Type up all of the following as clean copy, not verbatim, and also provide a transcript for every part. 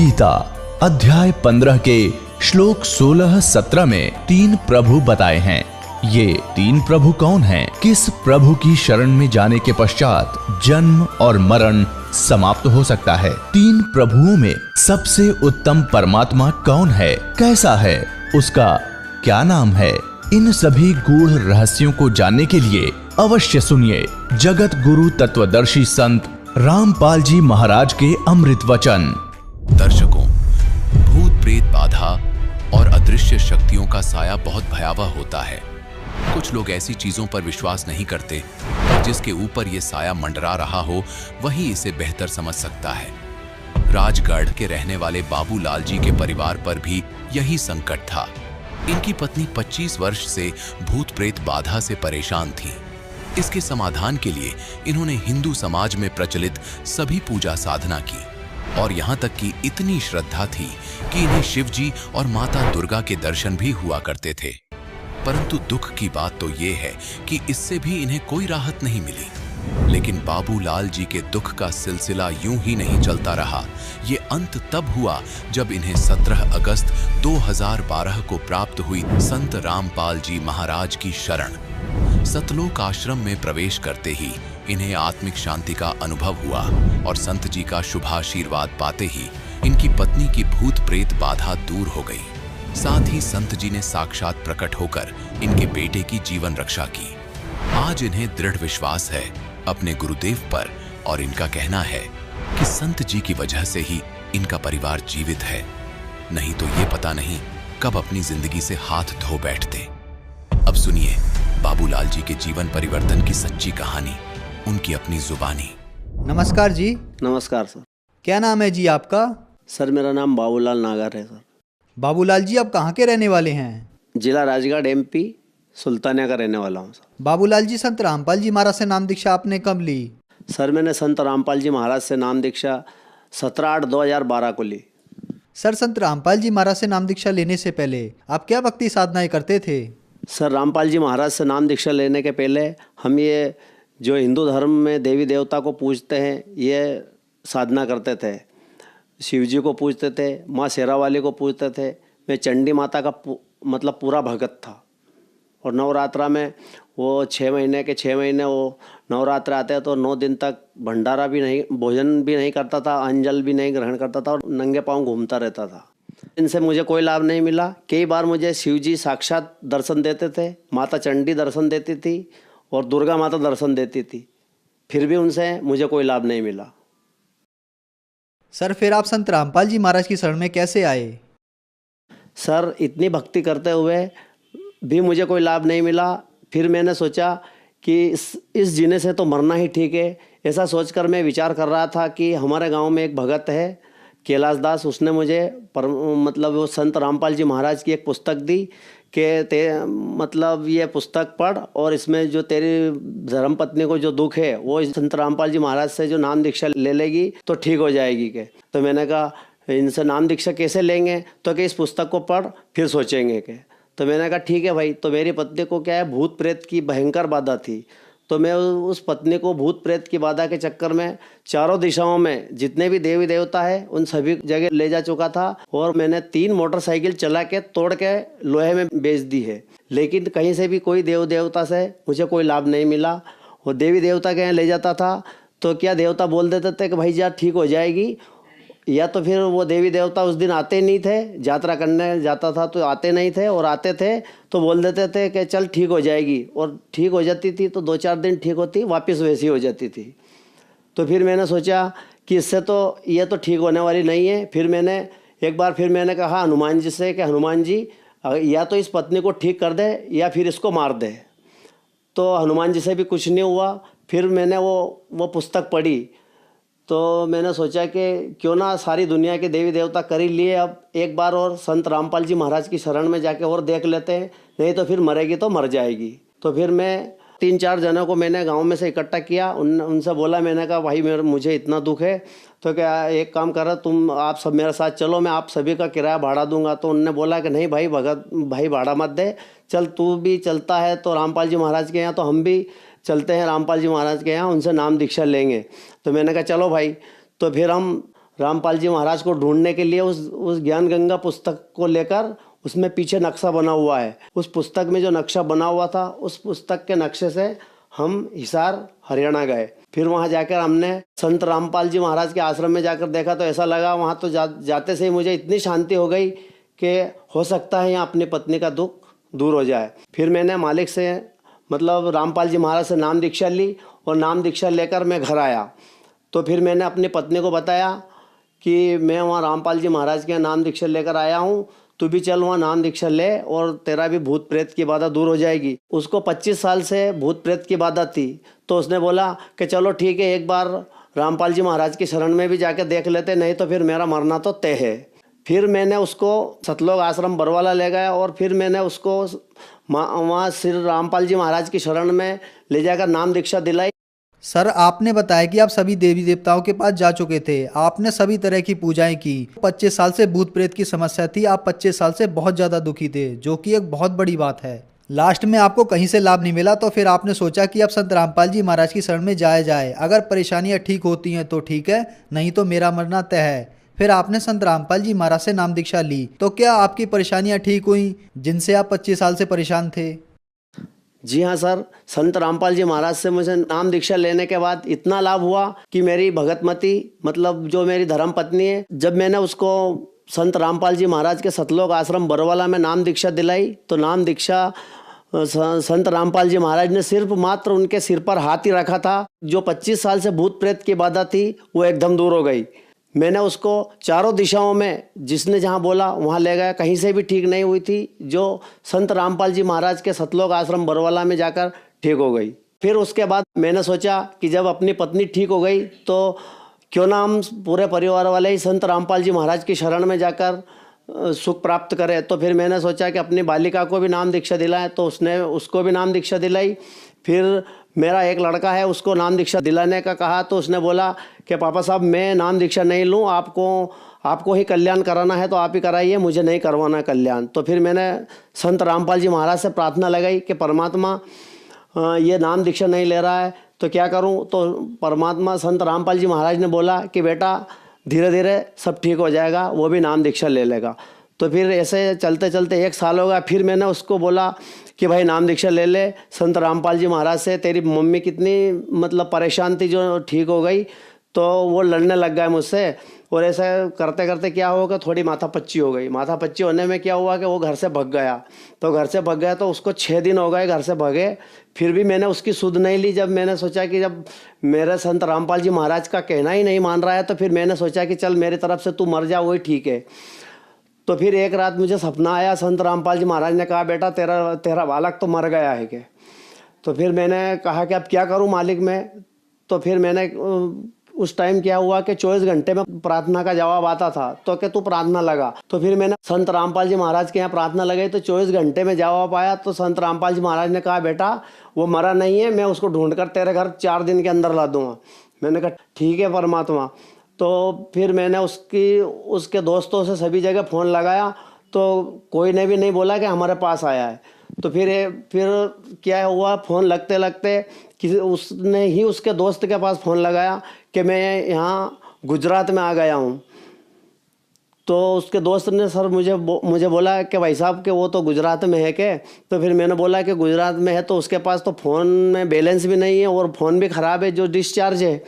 गीता अध्याय 15 के श्लोक 16-17 में 3 प्रभु बताए हैं। ये 3 प्रभु कौन हैं? किस प्रभु की शरण में जाने के पश्चात जन्म और मरण समाप्त हो सकता है? 3 प्रभुओं में सबसे उत्तम परमात्मा कौन है? कैसा है? उसका क्या नाम है? इन सभी गूढ़ रहस्यों को जानने के लिए अवश्य सुनिए जगत गुरु तत्वदर्शी संत रामपाल जी महाराज के अमृत वचन। दर्शकों, भूत प्रेत बाधा और अदृश्य शक्तियों का साया बहुत भयावह होता है। कुछ लोग ऐसी चीजों पर विश्वास नहीं करते, जिसके ऊपर ये साया मंडरा रहा हो वही इसे बेहतर समझ सकता है। राजगढ़ के रहने वाले बाबूलाल जी के परिवार पर भी यही संकट था। इनकी पत्नी 25 वर्ष से भूत प्रेत बाधा से परेशान थी। इसके समाधान के लिए इन्होंने हिंदू समाज में प्रचलित सभी पूजा साधना की और यहाँ तक कि इतनी श्रद्धा थी कि इन्हें शिवजी और माता दुर्गा के दर्शन भी हुआ करते थे। परंतु दुख की बात तो ये है कि इससे भी इन्हें कोई राहत नहीं मिली। लेकिन बाबूलाल जी के दुख का सिलसिला यूं ही नहीं चलता रहा। ये अंत तब हुआ जब इन्हें 17 अगस्त 2012 को प्राप्त हुई संत रामपाल जी महाराज की शरण। सतलोक आश्रम में प्रवेश करते ही इन्हें आत्मिक शांति का अनुभव हुआ और संत जी का शुभाशीर्वाद पाते ही इनकी पत्नी की भूत प्रेत बाधा दूर हो गई। साथ ही संत जी ने साक्षात प्रकट होकर इनके बेटे की जीवन रक्षा की। आज इन्हें दृढ़ विश्वास है अपने गुरुदेव पर और इनका कहना है कि संत जी की वजह से ही इनका परिवार जीवित है, नहीं तो ये पता नहीं कब अपनी जिंदगी से हाथ धो बैठते। अब सुनिए बाबूलाल जी के जीवन परिवर्तन की सच्ची कहानी, उनकी अपनी जुबानी। नमस्कार जी। नमस्कार सर। क्या नाम है जी आपका? सर मेरा नाम बाबूलाल नागर है सर। बाबूलाल जी आप कहाँ के रहने वाले हैं? जिला राजगढ़ एमपी सुल्तानिया का रहने वाला हूँ सर। बाबूलाल जी संत रामपाल जी महाराज से नाम दीक्षा आपने कब ली? सर मैंने संत रामपाल जी महाराज से नाम दीक्षा 17/8/2012 को ली। सर संत रामपाल जी महाराज से नाम दीक्षा लेने से पहले आप क्या भक्ति साधनाएं करते थे? सर रामपाल जी महाराज से नाम दीक्षा लेने के पहले हम ये जो हिंदू धर्म में देवी देवता को पूजते हैं ये साधना करते थे। शिव जी को पूजते थे, माँ शेरावाली को पूजते थे। मैं चंडी माता का मतलब पूरा भगत था। और नवरात्रा में वो 6 महीने के 6 महीने वो नवरात्र आते हैं तो 9 दिन तक भंडारा भी नहीं, भोजन भी नहीं करता था, अंजल भी नहीं ग्रहण करता था और नंगे पाँव घूमता रहता था। इनसे मुझे कोई लाभ नहीं मिला। कई बार मुझे शिव जी साक्षात दर्शन देते थे, माता चंडी दर्शन देती थी और दुर्गा माता दर्शन देती थी, फिर भी उनसे मुझे कोई लाभ नहीं मिला। सर फिर आप संत रामपाल जी महाराज की शरण में कैसे आए? सर इतनी भक्ति करते हुए भी मुझे कोई लाभ नहीं मिला। फिर मैंने सोचा कि इस जीने से तो मरना ही ठीक है। ऐसा सोचकर मैं विचार कर रहा था कि हमारे गांव में एक भगत है कैलाश दास, उसने मुझे मतलब वो संत रामपाल जी महाराज की एक पुस्तक दी कि मतलब ये पुस्तक पढ़ और इसमें जो तेरी धर्मपत्नी को जो दुख है वो संत रामपाल जी महाराज से जो नाम दीक्षा ले लेगी तो ठीक हो जाएगी के। तो मैंने कहा इनसे नाम दीक्षा कैसे लेंगे? तो कि इस पुस्तक को पढ़ फिर सोचेंगे के। तो मैंने कहा ठीक है भाई। तो मेरी पत्नी को क्या है भूत प्रेत की भयंकर बाधा थी। तो मैं उस पत्नी को भूत प्रेत की बाधा के चक्कर में चारों दिशाओं में जितने भी देवी देवता है उन सभी जगह ले जा चुका था और मैंने 3 मोटरसाइकिल चला के तोड़ के लोहे में बेच दी है। लेकिन कहीं से भी कोई देव देवता से मुझे कोई लाभ नहीं मिला। और देवी देवता के यहाँ ले जाता था तो क्या देवता बोल देते थे कि भाई जा ठीक हो जाएगी, या तो फिर वो देवी देवता उस दिन आते नहीं थे। यात्रा करने जाता था तो आते नहीं थे और आते थे तो बोल देते थे कि चल ठीक हो जाएगी, और ठीक हो जाती थी तो 2-4 दिन ठीक होती, वापस वैसी हो जाती थी। तो फिर मैंने सोचा कि इससे तो ये तो ठीक होने वाली नहीं है। फिर मैंने एक बार फिर मैंने कहा हनुमान जी से कि हनुमान जी या तो इस पत्नी को ठीक कर दे या फिर इसको मार दे। तो हनुमान जी से भी कुछ नहीं हुआ। फिर मैंने वो पुस्तक पढ़ी तो मैंने सोचा कि क्यों ना सारी दुनिया के देवी देवता कर ही लिए, अब एक बार और संत रामपाल जी महाराज की शरण में जाके और देख लेते हैं, नहीं तो फिर मरेगी तो मर जाएगी। तो फिर मैं 3-4 जनों को मैंने गांव में से इकट्ठा किया। उनसे बोला, मैंने कहा भाई मुझे इतना दुख है तो क्या एक काम करो तुम आप सब मेरे साथ चलो, मैं आप सभी का किराया भाड़ा दूंगा। तो उनने बोला कि नहीं भाई भगत भाई भाड़ा मत दे, चल तू भी चलता है तो रामपाल जी महाराज के यहाँ तो हम भी चलते हैं रामपाल जी महाराज के यहाँ, उनसे नाम दीक्षा लेंगे। तो मैंने कहा चलो भाई। तो फिर हम रामपाल जी महाराज को ढूंढने के लिए उस ज्ञान गंगा पुस्तक को लेकर, उसमें पीछे नक्शा बना हुआ है। उस पुस्तक में जो नक्शा बना हुआ था, उस पुस्तक के नक्शे से हम हिसार हरियाणा गए। फिर वहाँ जाकर हमने संत रामपाल जी महाराज के आश्रम में जाकर देखा तो ऐसा लगा वहाँ तो जाते से ही मुझे इतनी शांति हो गई कि हो सकता है यहाँ अपनी पत्नी का दुख दूर हो जाए। फिर मैंने मालिक से मतलब रामपाल जी महाराज से नाम दीक्षा ली और नाम दीक्षा लेकर मैं घर आया। तो फिर मैंने अपनी पत्नी को बताया कि मैं वहाँ रामपाल जी महाराज के नाम दीक्षा लेकर आया हूँ, तू भी चल वहाँ नाम दीक्षा ले और तेरा भी भूत प्रेत की बाधा दूर हो जाएगी। उसको 25 साल से भूत प्रेत की बाधा थी, तो उसने बोला कि चलो ठीक है, एक बार रामपाल जी महाराज की शरण में भी जाके देख लेते, नहीं तो फिर मेरा मरना तो तय है। फिर मैंने उसको सतलोक आश्रम बरवाला ले गया और फिर मैंने उसको वहाँ श्री रामपाल जी महाराज की शरण में ले जाकर नाम दीक्षा दिलाई। सर, आपने बताया कि आप सभी देवी देवताओं के पास जा चुके थे, आपने सभी तरह की पूजाएं की। 25 साल से भूत प्रेत की समस्या थी, आप 25 साल से बहुत ज़्यादा दुखी थे, जो कि एक बहुत बड़ी बात है। लास्ट में आपको कहीं से लाभ नहीं मिला, तो फिर आपने सोचा कि अब संत रामपाल जी महाराज की शरण में जाया जाए। अगर परेशानियाँ ठीक होती हैं तो ठीक है, नहीं तो मेरा मरना तय है। फिर आपने संत रामपाल जी महाराज से नाम दीक्षा ली, तो क्या आपकी परेशानियाँ ठीक हुई जिनसे आप 25 साल से परेशान थे? जी हाँ सर, संत रामपाल जी महाराज से मुझे नाम दीक्षा लेने के बाद इतना लाभ हुआ कि मेरी भगतमती मतलब जो मेरी धर्म पत्नी है, जब मैंने उसको संत रामपाल जी महाराज के सतलोक आश्रम बरवाला में नाम दीक्षा दिलाई, तो नाम दीक्षा संत रामपाल जी महाराज ने सिर्फ मात्र उनके सिर पर हाथ ही रखा था। जो 25 साल से भूत प्रेत की बाधा थी वो एकदम दूर हो गई। मैंने उसको चारों दिशाओं में जिसने जहाँ बोला वहाँ ले गया, कहीं से भी ठीक नहीं हुई थी, जो संत रामपाल जी महाराज के सतलोक आश्रम बरवाला में जाकर ठीक हो गई। फिर उसके बाद मैंने सोचा कि जब अपनी पत्नी ठीक हो गई तो क्यों ना हम पूरे परिवार वाले ही संत रामपाल जी महाराज की शरण में जाकर सुख प्राप्त करें। तो फिर मैंने सोचा कि अपनी बालिका को भी नाम दीक्षा दिलाएं, तो उसको भी नाम दीक्षा दिलाई। फिर मेरा एक लड़का है, उसको नाम दीक्षा दिलाने का कहा, तो उसने बोला कि पापा साहब मैं नाम दीक्षा नहीं लूँ, आपको ही कल्याण कराना है तो आप ही कराइए, मुझे नहीं करवाना कल्याण। तो फिर मैंने संत रामपाल जी महाराज से प्रार्थना लगाई कि परमात्मा ये नाम दीक्षा नहीं ले रहा है तो क्या करूं। तो परमात्मा संत रामपाल जी महाराज ने बोला कि बेटा धीरे धीरे सब ठीक हो जाएगा, वो भी नाम दीक्षा ले लेगा। तो फिर ऐसे चलते चलते 1 साल हो गया। फिर मैंने उसको बोला कि भाई नाम दीक्षा ले ले संत रामपाल जी महाराज से, तेरी मम्मी कितनी मतलब परेशान थी जो ठीक हो गई। तो वो लड़ने लग गए मुझसे, और ऐसे करते करते क्या होगा, थोड़ी माथापच्ची हो गई। माथापच्ची होने में क्या हुआ कि वो घर से भाग गया। तो घर से भाग गया तो उसको 6 दिन हो गए घर से भागे, फिर भी मैंने उसकी सुध नहीं ली। जब मैंने सोचा कि जब मेरे संत रामपाल जी महाराज का कहना ही नहीं मान रहा है, तो फिर मैंने सोचा कि चल मेरी तरफ से तू मर जा, वही ठीक है। तो फिर एक रात मुझे सपना आया, संत रामपाल जी महाराज ने कहा बेटा तेरा बालक तो मर गया है के। तो फिर मैंने कहा कि अब क्या करूं मालिक मैं। तो फिर मैंने उस टाइम क्या हुआ कि 24 घंटे में प्रार्थना का जवाब आता था, तो कि तू प्रार्थना लगा। तो फिर मैंने संत रामपाल जी महाराज के यहाँ प्रार्थना लगाई, तो 24 घंटे में जवाब आया। तो संत रामपाल जी महाराज ने कहा बेटा वो मरा नहीं है, मैं उसको ढूंढ कर तेरे घर 4 दिन के अंदर ला दूंगा। मैंने कहा ठीक है परमात्मा। तो फिर मैंने उसके दोस्तों से सभी जगह फ़ोन लगाया, तो कोई ने भी नहीं बोला कि हमारे पास आया है। तो फिर क्या हुआ, फ़ोन लगते लगते उसने ही उसके दोस्त के पास फ़ोन लगाया कि मैं यहाँ गुजरात में आ गया हूँ। तो उसके दोस्त ने सर मुझे बोला कि भाई साहब कि वो तो गुजरात में है के। तो फिर मैंने बोला कि गुजरात में है तो उसके पास तो फ़ोन में बैलेंस भी नहीं है और फ़ोन भी ख़राब है जो डिस्चार्ज है।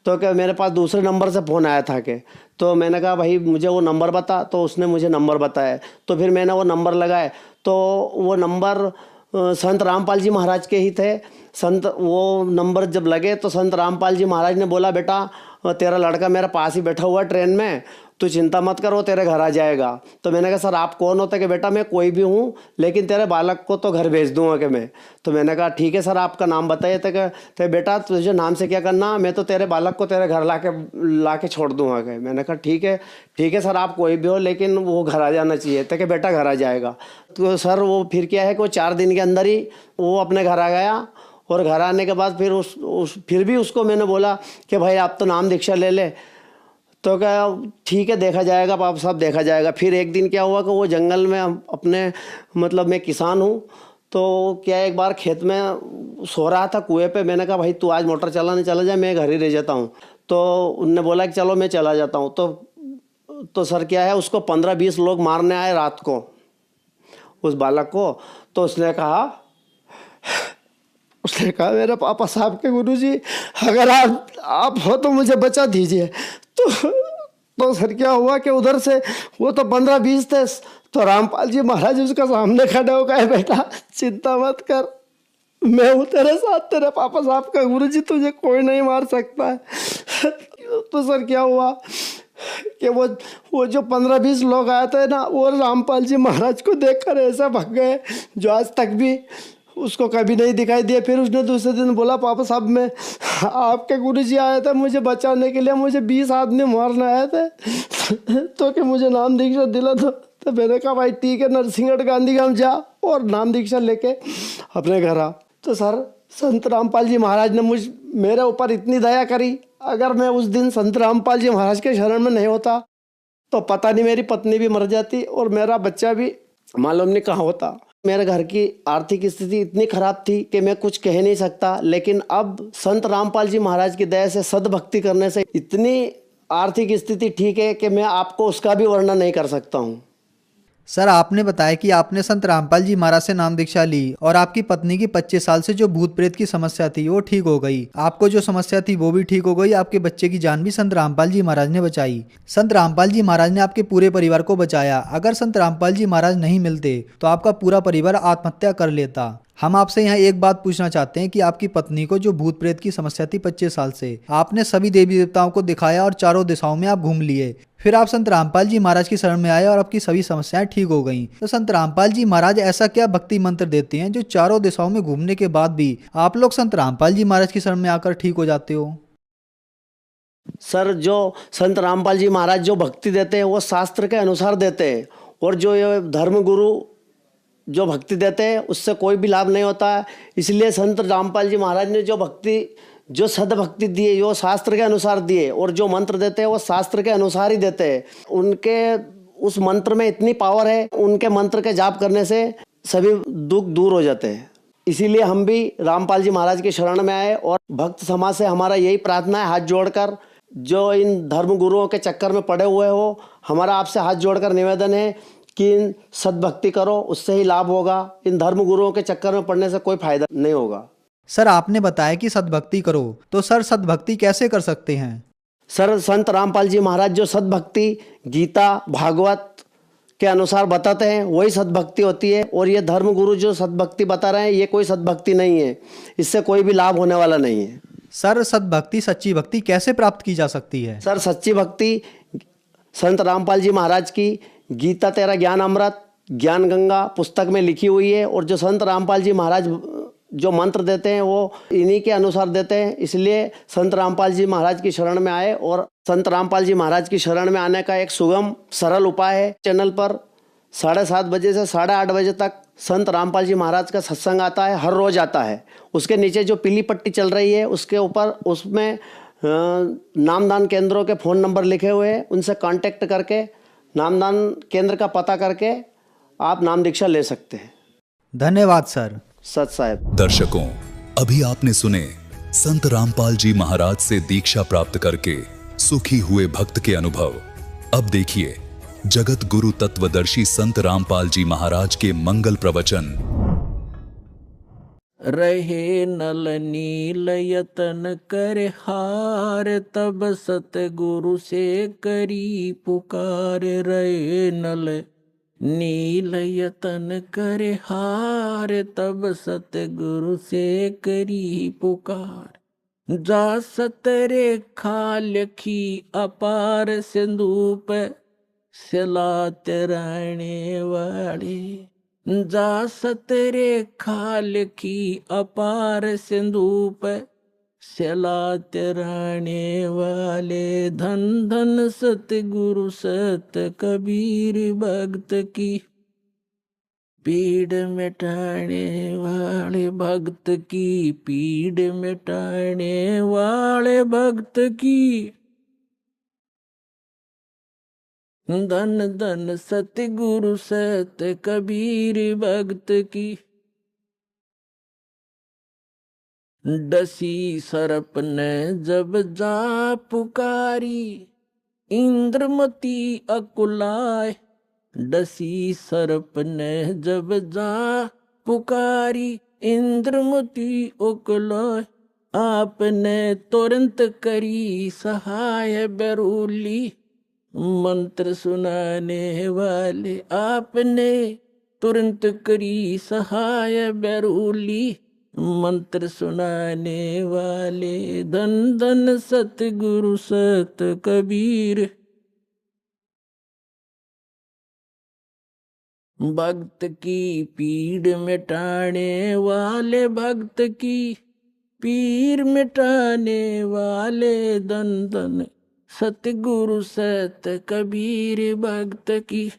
तो क्या मेरे पास दूसरे नंबर से फ़ोन आया था कि, तो मैंने कहा भाई मुझे वो नंबर बता। तो उसने मुझे नंबर बताया। तो फिर मैंने वो नंबर लगाए, तो वो नंबर संत रामपाल जी महाराज के ही थे। वो नंबर जब लगे तो संत रामपाल जी महाराज ने बोला बेटा तेरा लड़का मेरे पास ही बैठा हुआ ट्रेन में, तू चिंता मत कर, वो तेरे घर आ जाएगा। तो मैंने कहा सर आप कौन होते? कि बेटा मैं कोई भी हूँ, लेकिन तेरे बालक को तो घर भेज दूंगा कि मैं। तो मैंने कहा ठीक है सर आपका नाम बताइए। तो बेटा तुझे नाम से क्या करना, मैं तो तेरे बालक को तेरे घर ला के छोड़ दूंगा कि। मैंने कहा ठीक है सर आप कोई भी हो, लेकिन वो घर आ जाना चाहिए। तो कि बेटा घर आ जाएगा। तो सर वो फिर क्या है कि वो 4 दिन के अंदर ही वो अपने घर आ गया। और घर आने के बाद फिर फिर भी उसको मैंने बोला कि भाई आप तो नाम दीक्षा ले ले। तो क्या ठीक है देखा जाएगा पापा साहब, देखा जाएगा। फिर एक दिन क्या हुआ कि वो जंगल में अपने मतलब मैं किसान हूँ, तो क्या एक बार खेत में सो रहा था कुएं पे। मैंने कहा भाई तू आज मोटर चलाने चला जाए, मैं घर ही रह जाता हूँ। तो उनने बोला कि चलो मैं चला जाता हूँ। तो तो सर क्या है, उसको 15-20 लोग मारने आए रात को उस बालक को। तो उसने कहा मेरे पापा साहब के गुरुजी, अगर आप हो तो मुझे बचा दीजिए। तो सर क्या हुआ कि उधर से वो तो 15-20 थे, तो रामपाल जी महाराज उसका सामने खड़े हो गए, बेटा चिंता मत कर, मैं हूँ तेरे साथ, तेरे पापा साहब का गुरुजी, तुझे कोई नहीं मार सकता है। तो सर क्या हुआ कि वो जो 15-20 लोग आए थे ना, वो रामपाल जी महाराज को देखकर ऐसा भाग गए जो आज तक भी उसको कभी नहीं दिखाई दिया। फिर उसने दूसरे दिन बोला, पापा साहब मैं आपके गुरुजी आए थे मुझे बचाने के लिए, मुझे 20 आदमी मारने आए थे तो कि मुझे नाम दीक्षा दिला दो। तो मैंने कहा भाई ठीक है, नरसिंहगढ़ गांधीधाम जा और नाम दीक्षा लेके अपने घर आ। तो सर संत रामपाल जी महाराज ने मेरे ऊपर इतनी दया करी, अगर मैं उस दिन संत रामपाल जी महाराज के शरण में नहीं होता तो पता नहीं मेरी पत्नी भी मर जाती और मेरा बच्चा भी मालूम नहीं कहाँ होता। मेरे घर की आर्थिक स्थिति इतनी खराब थी कि मैं कुछ कह नहीं सकता, लेकिन अब संत रामपाल जी महाराज की दया से, सद्भक्ति करने से इतनी आर्थिक स्थिति ठीक है कि मैं आपको उसका भी वर्णन नहीं कर सकता हूँ। सर आपने बताया कि आपने संत रामपाल जी महाराज से नाम दीक्षा ली और आपकी पत्नी की 25 साल से जो भूत प्रेत की समस्या थी वो ठीक हो गई, आपको जो समस्या थी वो भी ठीक हो गई, आपके बच्चे की जान भी संत रामपाल जी महाराज ने बचाई। संत रामपाल जी महाराज ने आपके पूरे परिवार को बचाया। अगर संत रामपाल जी महाराज नहीं मिलते तो आपका पूरा परिवार आत्महत्या कर लेता। हम आपसे यहाँ एक बात पूछना चाहते हैं कि आपकी पत्नी को जो भूत प्रेत की समस्या थी 25 साल से, आपने सभी देवी देवताओं को दिखाया और चारों दिशाओं में आप घूम लिए, फिर आप संत रामपाल जी महाराज की शरण में आए और आपकी सभी समस्याएं ठीक हो गईं। तो संत रामपाल जी महाराज ऐसा क्या भक्ति मंत्र देते हैं जो चारों दिशाओं में घूमने के बाद भी आप लोग संत रामपाल जी महाराज की शरण में आकर ठीक हो जाते हो? सर जो संत रामपाल जी महाराज जो भक्ति देते हैं वो शास्त्र के अनुसार देते हैं, और जो ये धर्म गुरु जो भक्ति देते हैं उससे कोई भी लाभ नहीं होता है। इसलिए संत रामपाल जी महाराज ने जो सद्भक्ति दी है वो शास्त्र के अनुसार दिए, और जो मंत्र देते हैं वो शास्त्र के अनुसार ही देते हैं। उनके उस मंत्र में इतनी पावर है, उनके मंत्र के जाप करने से सभी दुख दूर हो जाते हैं। इसीलिए हम भी रामपाल जी महाराज की शरण में आए, और भक्त समाज से हमारा यही प्रार्थना है, हाथ जोड़कर, जो इन धर्म गुरुओं के चक्कर में पड़े हुए हो, हमारा आपसे हाथ जोड़कर निवेदन है कि इन सद्भक्ति करो, उससे ही लाभ होगा। इन धर्म गुरुओं के चक्कर में पड़ने से कोई फायदा नहीं होगा। सर आपने बताया कि सद्भक्ति करो, तो सर सद्भक्ति कैसे कर सकते हैं? सर संत रामपाल जी महाराज जो सद्भक्ति गीता भागवत के अनुसार बताते हैं वही सद्भक्ति होती है, और ये धर्म गुरु जो सद्भक्ति बता रहे हैं ये कोई सद्भक्ति नहीं है, इससे कोई भी लाभ होने वाला नहीं है। सर सद्भक्ति, सच्ची भक्ति कैसे प्राप्त की जा सकती है? सर सच्ची भक्ति संत रामपाल जी महाराज की गीता तेरा ज्ञान अमृत ज्ञान गंगा पुस्तक में लिखी हुई है, और जो संत रामपाल जी महाराज जो मंत्र देते हैं वो इन्हीं के अनुसार देते हैं। इसलिए संत रामपाल जी महाराज की शरण में आए, और संत रामपाल जी महाराज की शरण में आने का एक सुगम सरल उपाय है। चैनल पर 7:30 बजे से 8:30 बजे तक संत रामपाल जी महाराज का सत्संग आता है, हर रोज आता है। उसके नीचे जो पीली पट्टी चल रही है उसके ऊपर उसमें नामदान केंद्रों के फ़ोन नंबर लिखे हुए हैं, उनसे कांटेक्ट करके नामदान केंद्र का पता करके आप नाम दीक्षा ले सकते हैं। धन्यवाद सर। सत साहेब। दर्शकों, अभी आपने सुने संत रामपाल जी महाराज से दीक्षा प्राप्त करके सुखी हुए भक्त के अनुभव। अब देखिए जगत गुरु तत्वदर्शी संत रामपाल जी महाराज के मंगल प्रवचन। रहे नल नील यतन कर हार, तब सतगुरु से करी पुकार। रहे नल नील यतन कर हार, तब सतगुरु से करी पुकार। जा सतरेखा लखी अपार, सिंधुप सिलात रहने वाले। जा सतरेखा लिखी अपार, सिंधुप सिलात रहने वाले। धन धन सतगुरु सत कबीर, भक्त की पीड़ मिटाने वाले। भक्त की पीड़ मिटाने वाले, भक्त की। धन धन सतगुरु सत कबीर, भक्त की। डसी सरप ने जब जा पुकारी, इंद्रमती अकुलाय, डसी सर्प ने जब जा पुकारी। इंद्रमती अकुलाय, आपने तुरंत करी सहाय बेरूली। मंत्र सुनाने वाले आपने तुरंत करी सहाय बेरूली। मंत्र सुनाने वाले धन धन सतगुरु सत कबीर। भक्त की पीड़ मिटाने वाले, भक्त की पीर मिटाने वाले, धन धन सतगुरु सत कबीर। भक्त की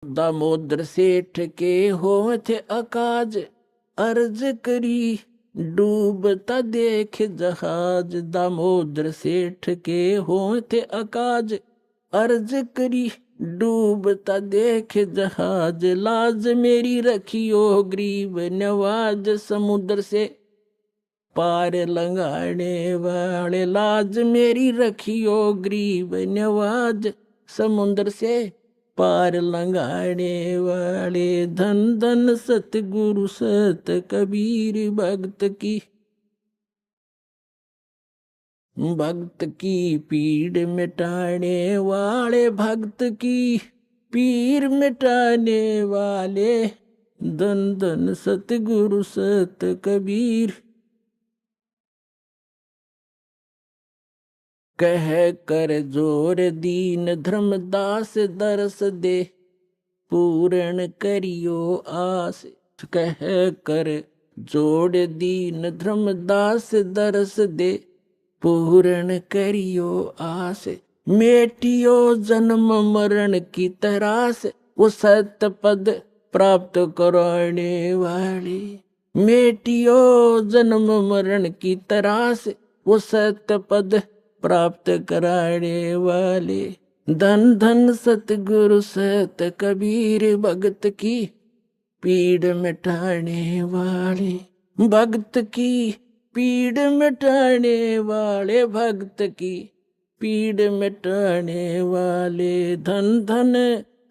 दामोदर सेठ के हो थे अकाज, अर्ज करी डूबता देख जहाज। दामोदर सेठ के हो थे अकाज, अर्ज करी डूबता देख जहाज। लाज मेरी रखियो ग्रीब नवाज, समुद्र से पार लंगाने वाले। लाज मेरी रखियो ग्रीब नवाज, समुद्र से पार लंगाने वाले। धन धन सतगुरु सत कबीर। भक्त की भक्त की पीड़ मिटाने वाले, भक्त की पीर मिटाने वाले, धन धन सतगुरु सत कबीर। कह कर जोर दीन धर्मदास दरस दे, पूर्ण करियो आस। कह कर जोड़ दीन धर्मदास दरस दे, पूर्ण करियो आस। मेटियो जन्म मरण की तरास, वो सत्य पद प्राप्त कराने वाले। मेटियो जन्म मरण की तरास, वो सत्य पद प्राप्त कराने वाले। धन धन सतगुरु सत कबीर। भक्त की पीड़ मिटाने वाले, भक्त की पीड़ मिटाने वाले, भक्त की पीड़ मिटाने वाले। धन धन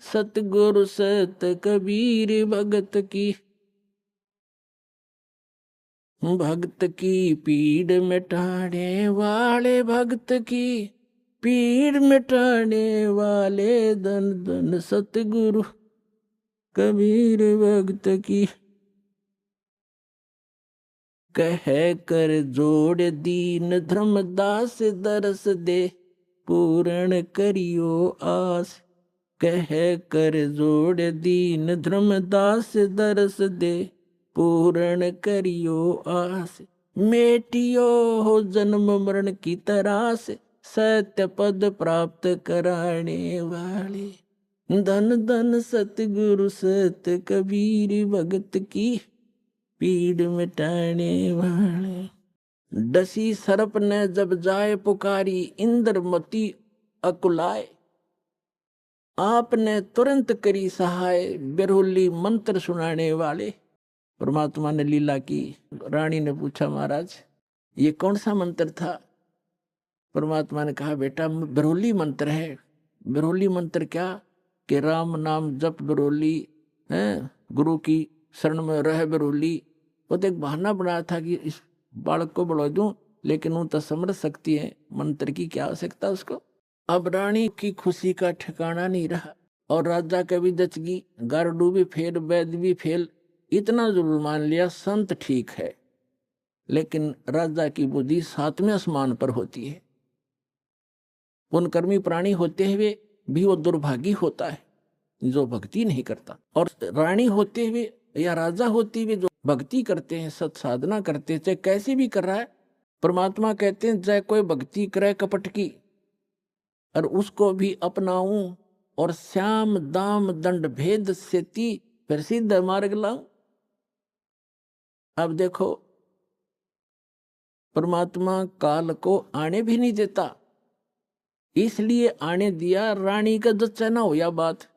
सतगुरु सत कबीर। भक्त की भक्त की पीड़ मिटाने वाले, भक्त की पीड़ मिटाने वाले, धन धन सतगुरु कबीर। भक्त की कह कर जोड़ दीन धर्मदास दरस दे, पूर्ण करियो आस। कह कर जोड़ दीन धर्मदास दरस दे, पूर्ण करियो आस। मेटियो हो जन्म मरण की तरास, सत्य पद प्राप्त कराने वाले। धन धन सतगुरु सत कबीर। भक्त की पीड़ मिटाने वाले। डसी सर्प ने जब जाए पुकारी, इंद्रमती अकुलाए। आपने तुरंत करी सहाय, बिरहुली मंत्र सुनाने वाले। परमात्मा ने लीला की। रानी ने पूछा, महाराज ये कौन सा मंत्र था? परमात्मा ने कहा, बेटा बिरहुली मंत्र है। बिरहुली मंत्र क्या? कि राम नाम जप बिरहुली है, गुरु की शरण में रह बिरहुली। वो तो एक बहाना बनाया था कि इस बालक को बढ़ा दूं, लेकिन वो तो समझ सकती है मंत्र की क्या आवश्यकता उसको। अब रानी की खुशी का ठिकाना नहीं रहा, और राजा का भी दचगी, गारडू भी फेल, वैद्य भी फेल। इतना जरूर मान लिया संत ठीक है, लेकिन राजा की बुद्धि 7वें आसमान पर होती है। पुण्यकर्मी प्राणी होते हुए भी वो दुर्भागी होता है जो भक्ति नहीं करता, और रानी होते हुए या राजा होते हुए जो भक्ति करते हैं, सत साधना करते हैं, चाहे कैसे भी कर रहा है। परमात्मा कहते हैं, चाहे कोई भक्ति करे कपट की और उसको भी अपनाऊं, और श्याम दाम दंड भेद से ती फिर सिद्ध मार्ग लाऊं। अब देखो, परमात्मा काल को आने भी नहीं देता, इसलिए आने दिया रानी का जच्चा ना हो या बात।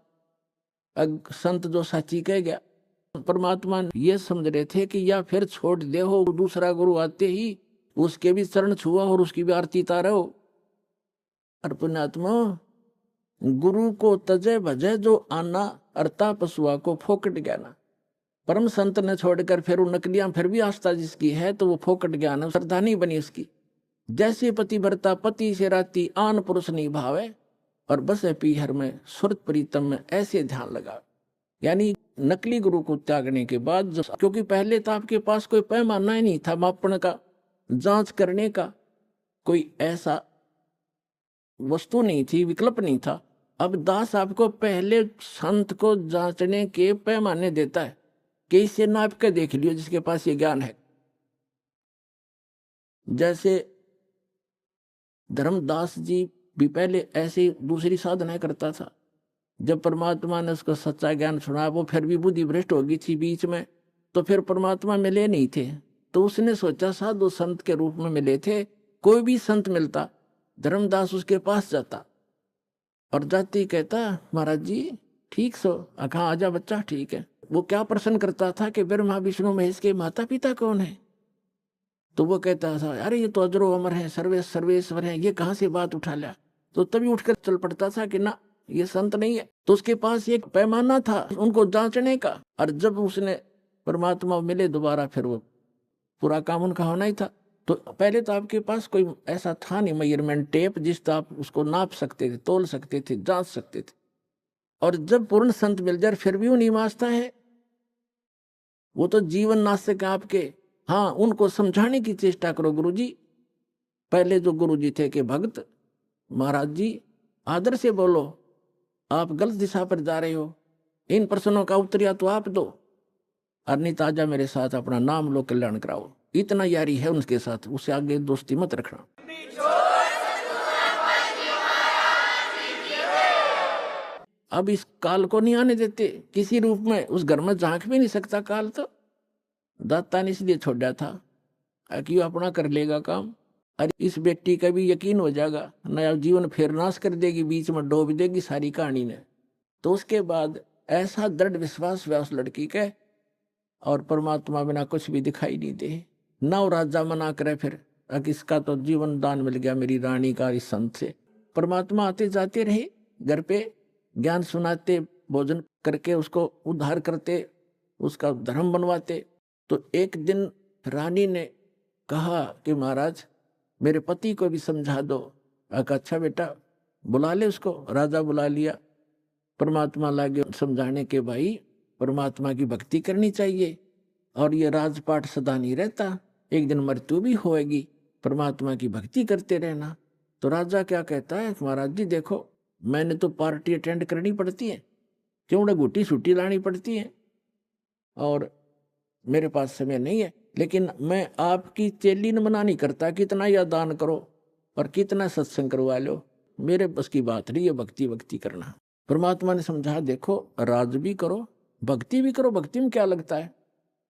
संत जो साची कह गया, परमात्मा ये समझ रहे थे कि या फिर छोड़ दे हो, दूसरा गुरु आते ही उसके भी चरण छुआ और उसकी भी आरती तारो। और पुण्यात्मा, गुरु को तजे भजे जो आना, अरता पशुआ को फोकट ज्ञाना। परम संत ने छोड़कर फिर वो नकलियां फिर भी आस्था जिसकी है तो वो फोकट ज्ञान है, श्रद्धा नहीं बनी उसकी। जैसे पति भरता पति से राती, आन पुरुष नहीं भावे, और बसे पीहर में सुरत प्रीतम में ऐसे ध्यान लगा। यानी नकली गुरु को त्यागने के बाद क्योंकि पहले तो आपके पास कोई पैमाना ही नहीं था मापन का, जांच करने का कोई ऐसा वस्तु नहीं थी, विकल्प नहीं था। अब दास आपको पहले संत को जांचने के पैमाने देता है कि इसे नाप के देख लियो जिसके पास ये ज्ञान है। जैसे धर्मदास जी भी पहले ऐसी दूसरी साधना करता था। जब परमात्मा ने उसको सच्चा ज्ञान सुना, वो फिर भी बुद्धि भ्रष्ट हो गई थी बीच में, तो फिर परमात्मा मिले नहीं थे। तो उसने सोचा साधु संत के रूप में मिले थे, कोई भी संत मिलता धर्मदास उसके पास जाता और जाती कहता महाराज जी ठीक सो, कहाँ आजा बच्चा, ठीक है। वो क्या प्रश्न करता था कि ब्रह्मा विष्णु महेश के माता पिता कौन है? तो वो कहता था अरे ये तो अजरो अमर है, सर्वेश्वर है, ये कहाँ से बात उठा लिया? तो तभी उठकर चल पड़ता था कि ना ये संत नहीं है। तो उसके पास एक पैमाना था उनको जांचने का, और जब उसने परमात्मा मिले दोबारा फिर वो पूरा काम उनका होना ही था। तो पहले तो आपके पास कोई ऐसा था नहीं मेजरमेंट टेप जिससे आप उसको नाप सकते थे, तोल सकते थे, जांच सकते थे। और जब पूर्ण संत मिल जाए फिर भी वो नहीं वास्ता है, वो तो जीवन नास्तिक आपके। हाँ, उनको समझाने की चेष्टा करो गुरुजी। पहले जो गुरुजी थे कि भक्त महाराज जी आदर से बोलो, आप गलत दिशा पर जा रहे हो, इन प्रश्नों का उत्तर तो आप दो, और नहीं ताजा मेरे साथ अपना नाम लो, कल्याण कराओ। इतना यारी है उनके साथ, उससे आगे दोस्ती मत रखना। अब इस काल को नहीं आने देते किसी रूप में, उस घर में झांक भी नहीं सकता काल। तो दाता ने इसलिए छोड़ा था कि अपना कर लेगा काम, अरे इस बेटी का भी यकीन हो जाएगा, नया जीवन फिर नाश कर देगी, बीच में डूब देगी सारी कहानी ने। तो उसके बाद ऐसा दृढ़ विश्वास हुआ उस लड़की के, और परमात्मा बिना कुछ भी दिखाई नहीं दे। नौ राजा मना करे फिर, इसका तो जीवन दान मिल गया मेरी रानी का इस संत से। परमात्मा आते जाते रहे घर पे, ज्ञान सुनाते, भोजन करके उसको उद्धार करते, उसका धर्म बनवाते। तो एक दिन रानी ने कहा कि महाराज मेरे पति को भी समझा दो। अच्छा बेटा बुला ले उसको। राजा बुला लिया, परमात्मा लागे समझाने के भाई परमात्मा की भक्ति करनी चाहिए, और ये राजपाट सदा नहीं रहता, एक दिन मृत्यु भी होएगी, परमात्मा की भक्ति करते रहना। तो राजा क्या कहता है, महाराज जी देखो मैंने तो पार्टी अटेंड करनी पड़ती है, क्यों गुटी छुट्टी लानी पड़ती है, और मेरे पास समय नहीं है। लेकिन मैं आपकी चेली न मना नहीं करता, कितना या दान करो और कितना सत्संग करवा लो, मेरे बस की बात नहीं है भक्ति करना। परमात्मा ने समझा देखो राज भी करो भक्ति भी करो। भक्ति में क्या लगता है,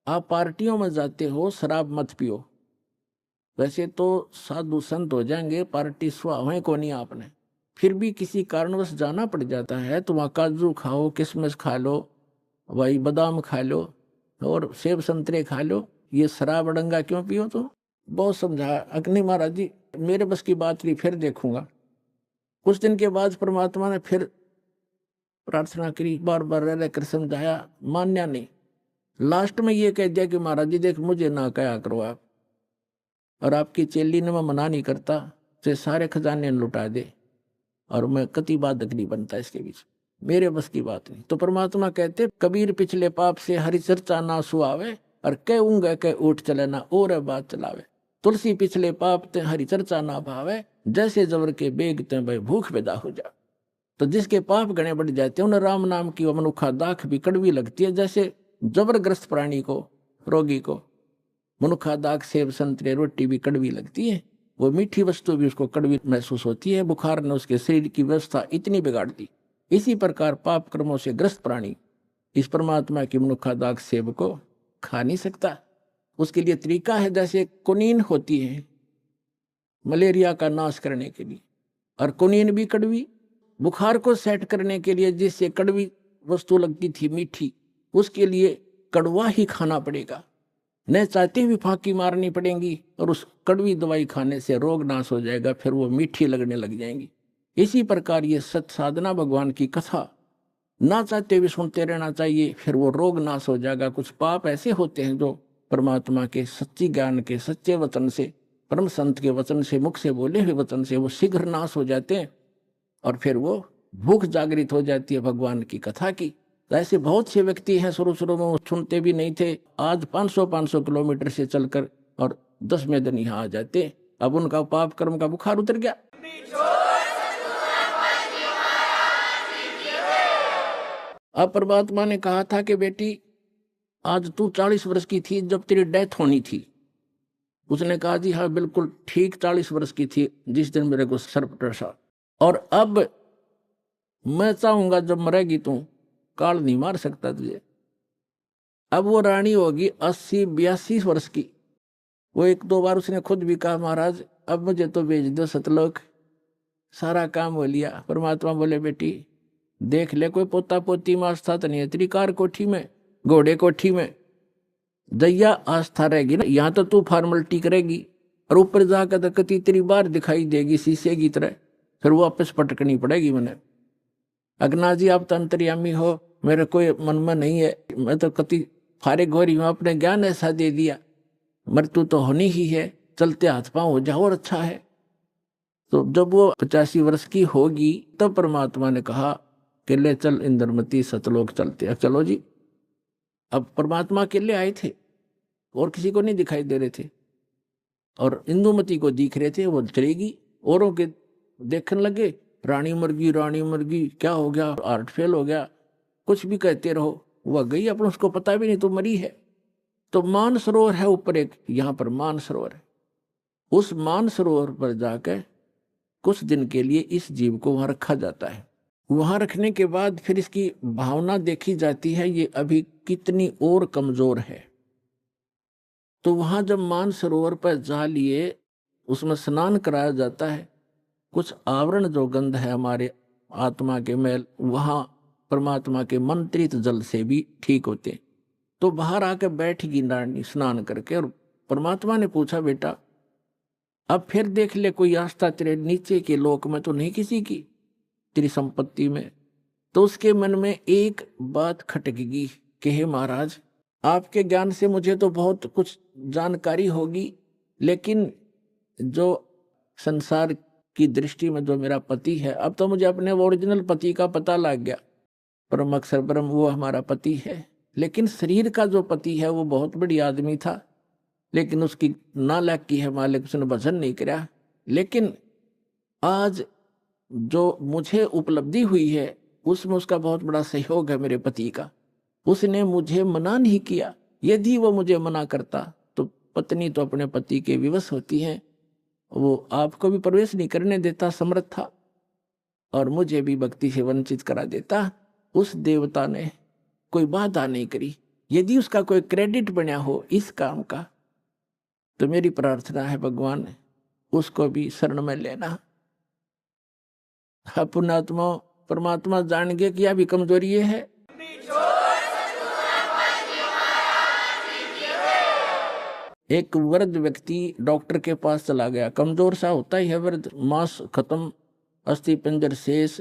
आप पार्टियों में जाते हो, शराब मत पियो। वैसे तो साधु संत हो जाएंगे, पार्टी सुहावे को नहीं आपने, फिर भी किसी कारणवश जाना पड़ जाता है तो वहाँ काजू खाओ, किशमिश खा लो, वही बादाम खा लो और सेब संतरे खा लो, ये शराब अड़ंगा क्यों पियो? तो बहुत समझाया, अग्नि महाराज जी मेरे बस की बात नहीं, फिर देखूंगा। कुछ दिन के बाद परमात्मा ने फिर प्रार्थना करी, बार बार रह रहकर समझाया, मान्या नहीं। लास्ट में ये कह दिया कि महाराज जी देख मुझे ना कहा करो आप, और आपकी चेली ने मैं मना नहीं करता, से सारे खजाने लुटा दे, और मैं कति बाधक नहीं बनता इसके बीच, मेरे बस की बात नहीं। तो परमात्मा कहते कबीर पिछले पाप से हरि चर्चा ना सुहावे, और कह ऊँगा कह उठ चले ना और बात चलावे। तुलसी पिछले पाप ते हरि चर्चा ना भावे, जैसे जबर के बेग ते भाई भूख पैदा हो जा। तो जिसके पाप गणे बढ़ जाते हैं उन्हें राम नाम की मनुखा दाख भी कड़वी लगती है। जैसे जबरग्रस्त प्राणी को, रोगी को मनुखा दाख, सेब संतरे, रोटी भी कड़वी लगती है, वो मीठी वस्तु भी उसको कड़वी महसूस होती है। बुखार ने उसके शरीर की व्यवस्था इतनी बिगाड़ दी। इसी प्रकार पाप कर्मों से ग्रस्त प्राणी इस परमात्मा की मनुखा दाख सेब को खा नहीं सकता। उसके लिए तरीका है, जैसे कुनीन होती है मलेरिया का नाश करने के लिए, और कुनीन भी कड़वी, बुखार को सेट करने के लिए जिससे कड़वी वस्तु लगती थी मीठी, उसके लिए कड़वा ही खाना पड़ेगा, न चाहते हुए फांकी मारनी पड़ेगी, और उस कड़वी दवाई खाने से रोग नाश हो जाएगा, फिर वो मीठी लगने लग जाएंगी। इसी प्रकार ये सत साधना भगवान की कथा ना चाहते भी सुनते रहना चाहिए, फिर वो रोग नाश हो जाएगा। कुछ पाप ऐसे होते हैं जो परमात्मा के सच्ची ज्ञान के सच्चे वचन से, परम संत के वचन से, मुख से बोले हुए वचन से वो शीघ्र नाश हो जाते हैं और फिर वो भूख जागृत हो जाती है भगवान की कथा की। ऐसे बहुत से व्यक्ति हैं शुरू शुरू में वो सुनते भी नहीं थे, आज 500 किलोमीटर से चलकर और 10 में दिन यहाँ आ जाते। अब उनका पाप कर्म का बुखार उतर गया। अब परमात्मा ने कहा था कि बेटी आज तू 40 वर्ष की थी जब तेरी डेथ होनी थी। उसने कहा जी हाँ बिल्कुल ठीक 40 वर्ष की थी जिस दिन मेरे को सर्प डसा, और अब मैं चाहूंगा जब मरेगी तू काल नहीं मार सकता तुझे। अब वो रानी होगी 80-82 वर्ष की। वो 1-2 बार उसने खुद भी कहा महाराज अब मुझे तो भेज दो सतलोक, सारा काम हो लिया। परमात्मा बोले बेटी देख ले कोई पोता पोती में आस्था तो नहीं है तेरी, कार कोठी में घोड़े कोठी में दैया आस्था रहेगी ना, यहाँ तो तू फॉर्मेलिटी करेगी और ऊपर जाकर तो कति तेरी बार दिखाई देगी शीशे की तरह, फिर वापस पटकनी पड़ेगी। मैंने अगना जी आप तो अंतर्यामी हो, मेरे कोई मन में नहीं है, मैं तो कति फारिग हो रही हूँ, अपने ज्ञान ऐसा दे दिया, मृत्यु तो होनी ही है, चलते हाथ पांव हो जाओ और अच्छा है। तो जब वो 85 वर्ष की होगी तब परमात्मा ने कहा कि ले चल इंद्रमती सतलोक चलते। अब चलो जी। अब परमात्मा अकेले आए थे और किसी को नहीं दिखाई दे रहे थे और इंदुमती को दिख रहे थे, वो चलेगी। औरों के देखने लगे रानी मर गई, क्या हो गया, हार्ट फेल हो गया, कुछ भी कहते रहो, वह गई अपन उसको पता भी नहीं तो मरी है। तो मान सरोवर है ऊपर एक, यहाँ पर मान सरोवर है, उस मान सरोवर पर जाकर कुछ दिन के लिए इस जीव को वहां रखा जाता है। वहां रखने के बाद फिर इसकी भावना देखी जाती है ये अभी कितनी और कमजोर है। तो वहां जब मान सरोवर पर जा लिए उसमें स्नान कराया जाता है, कुछ आवरण जो गंध है हमारे आत्मा के मैल वहां परमात्मा के मंत्रित जल से भी ठीक होते। तो बाहर आकर बैठगी नारनी स्नान करके, और परमात्मा ने पूछा बेटा अब फिर देख ले कोई आस्था तेरे नीचे के लोक में तो नहीं किसी की, तेरी संपत्ति में। तो उसके मन में एक बात खटकेगी कि हे महाराज आपके ज्ञान से मुझे तो बहुत कुछ जानकारी होगी, लेकिन जो संसार की दृष्टि में जो मेरा पति है, अब तो मुझे अपने ओरिजिनल पति का पता लग गया, परम अक्षर ब्रह्म वो हमारा पति है। लेकिन शरीर का जो पति है वो बहुत बड़ी आदमी था, लेकिन उसकी नालायकी है मालिक, उसने भजन नहीं किया। लेकिन आज जो मुझे उपलब्धि हुई है उसमें उसका बहुत बड़ा सहयोग है मेरे पति का, उसने मुझे मना नहीं किया। यदि वो मुझे मना करता तो पत्नी तो अपने पति के विवश होती है, वो आपको भी प्रवेश नहीं करने देता समर्थ था और मुझे भी भक्ति से वंचित करा देता। उस देवता ने कोई बाधा नहीं करी। यदि उसका कोई क्रेडिट बना हो इस काम का तो मेरी प्रार्थना है भगवान उसको भी शरण में लेना। पुण्यात्मा परमात्मा जान गए कि यह भी कमजोरी है। एक वृद्ध व्यक्ति डॉक्टर के पास चला गया, कमजोर सा होता ही है वृद्ध, मांस खत्म, अस्थि पंजर शेष।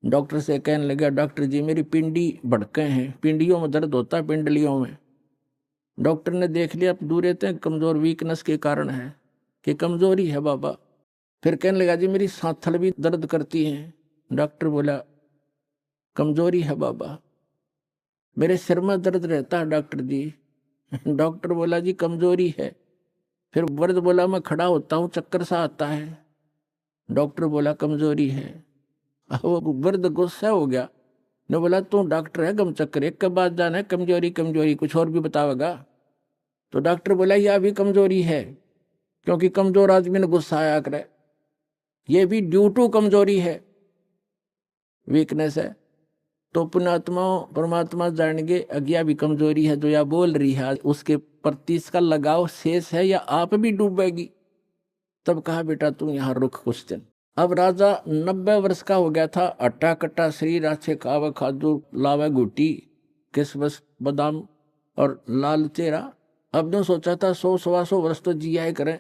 डॉक्टर से कहने लगा डॉक्टर जी मेरी पिंडी भड़के हैं, पिंडियों में दर्द होता है, पिंडलियों में। डॉक्टर ने देख लिया दूर रहते हैं, कमजोर वीकनेस के कारण है कि कमजोरी है बाबा। फिर कहने लगा जी मेरी सांथल भी दर्द करती है। डॉक्टर बोला कमजोरी है बाबा। मेरे सिर में दर्द रहता है डॉक्टर जी। डॉक्टर बोला जी कमजोरी है। फिर वृद्ध बोला मैं खड़ा होता हूँ चक्कर सा आता है। डॉक्टर बोला कमजोरी है। वो वृद्ध गुस्सा हो गया, ने बोला तू डॉक्टर है गम चक्कर एक के बाद जाना है, कमजोरी कमजोरी कुछ और भी बतावेगा। तो डॉक्टर बोला यह भी कमजोरी है, क्योंकि कमजोर आदमी ने गुस्सा आया करे, ये भी ड्यू टू कमजोरी है, वीकनेस है। तो पुण्यात्मा परमात्मा जानेंगे अज्ञा भी कमजोरी है, जो या बोल रही है उसके प्रति इसका लगाव शेष है या आप भी डूबेगी। तब कहा बेटा तू यहाँ रुक कुछ दिन। अब राजा 90 वर्ष का हो गया था, अट्टा कट्टा शरीर, अच्छे खावे खादू लावे गुटी किसमस बादाम और लाल चेहरा। अब ने सोचा था 100-125 वर्ष तो जिया करे।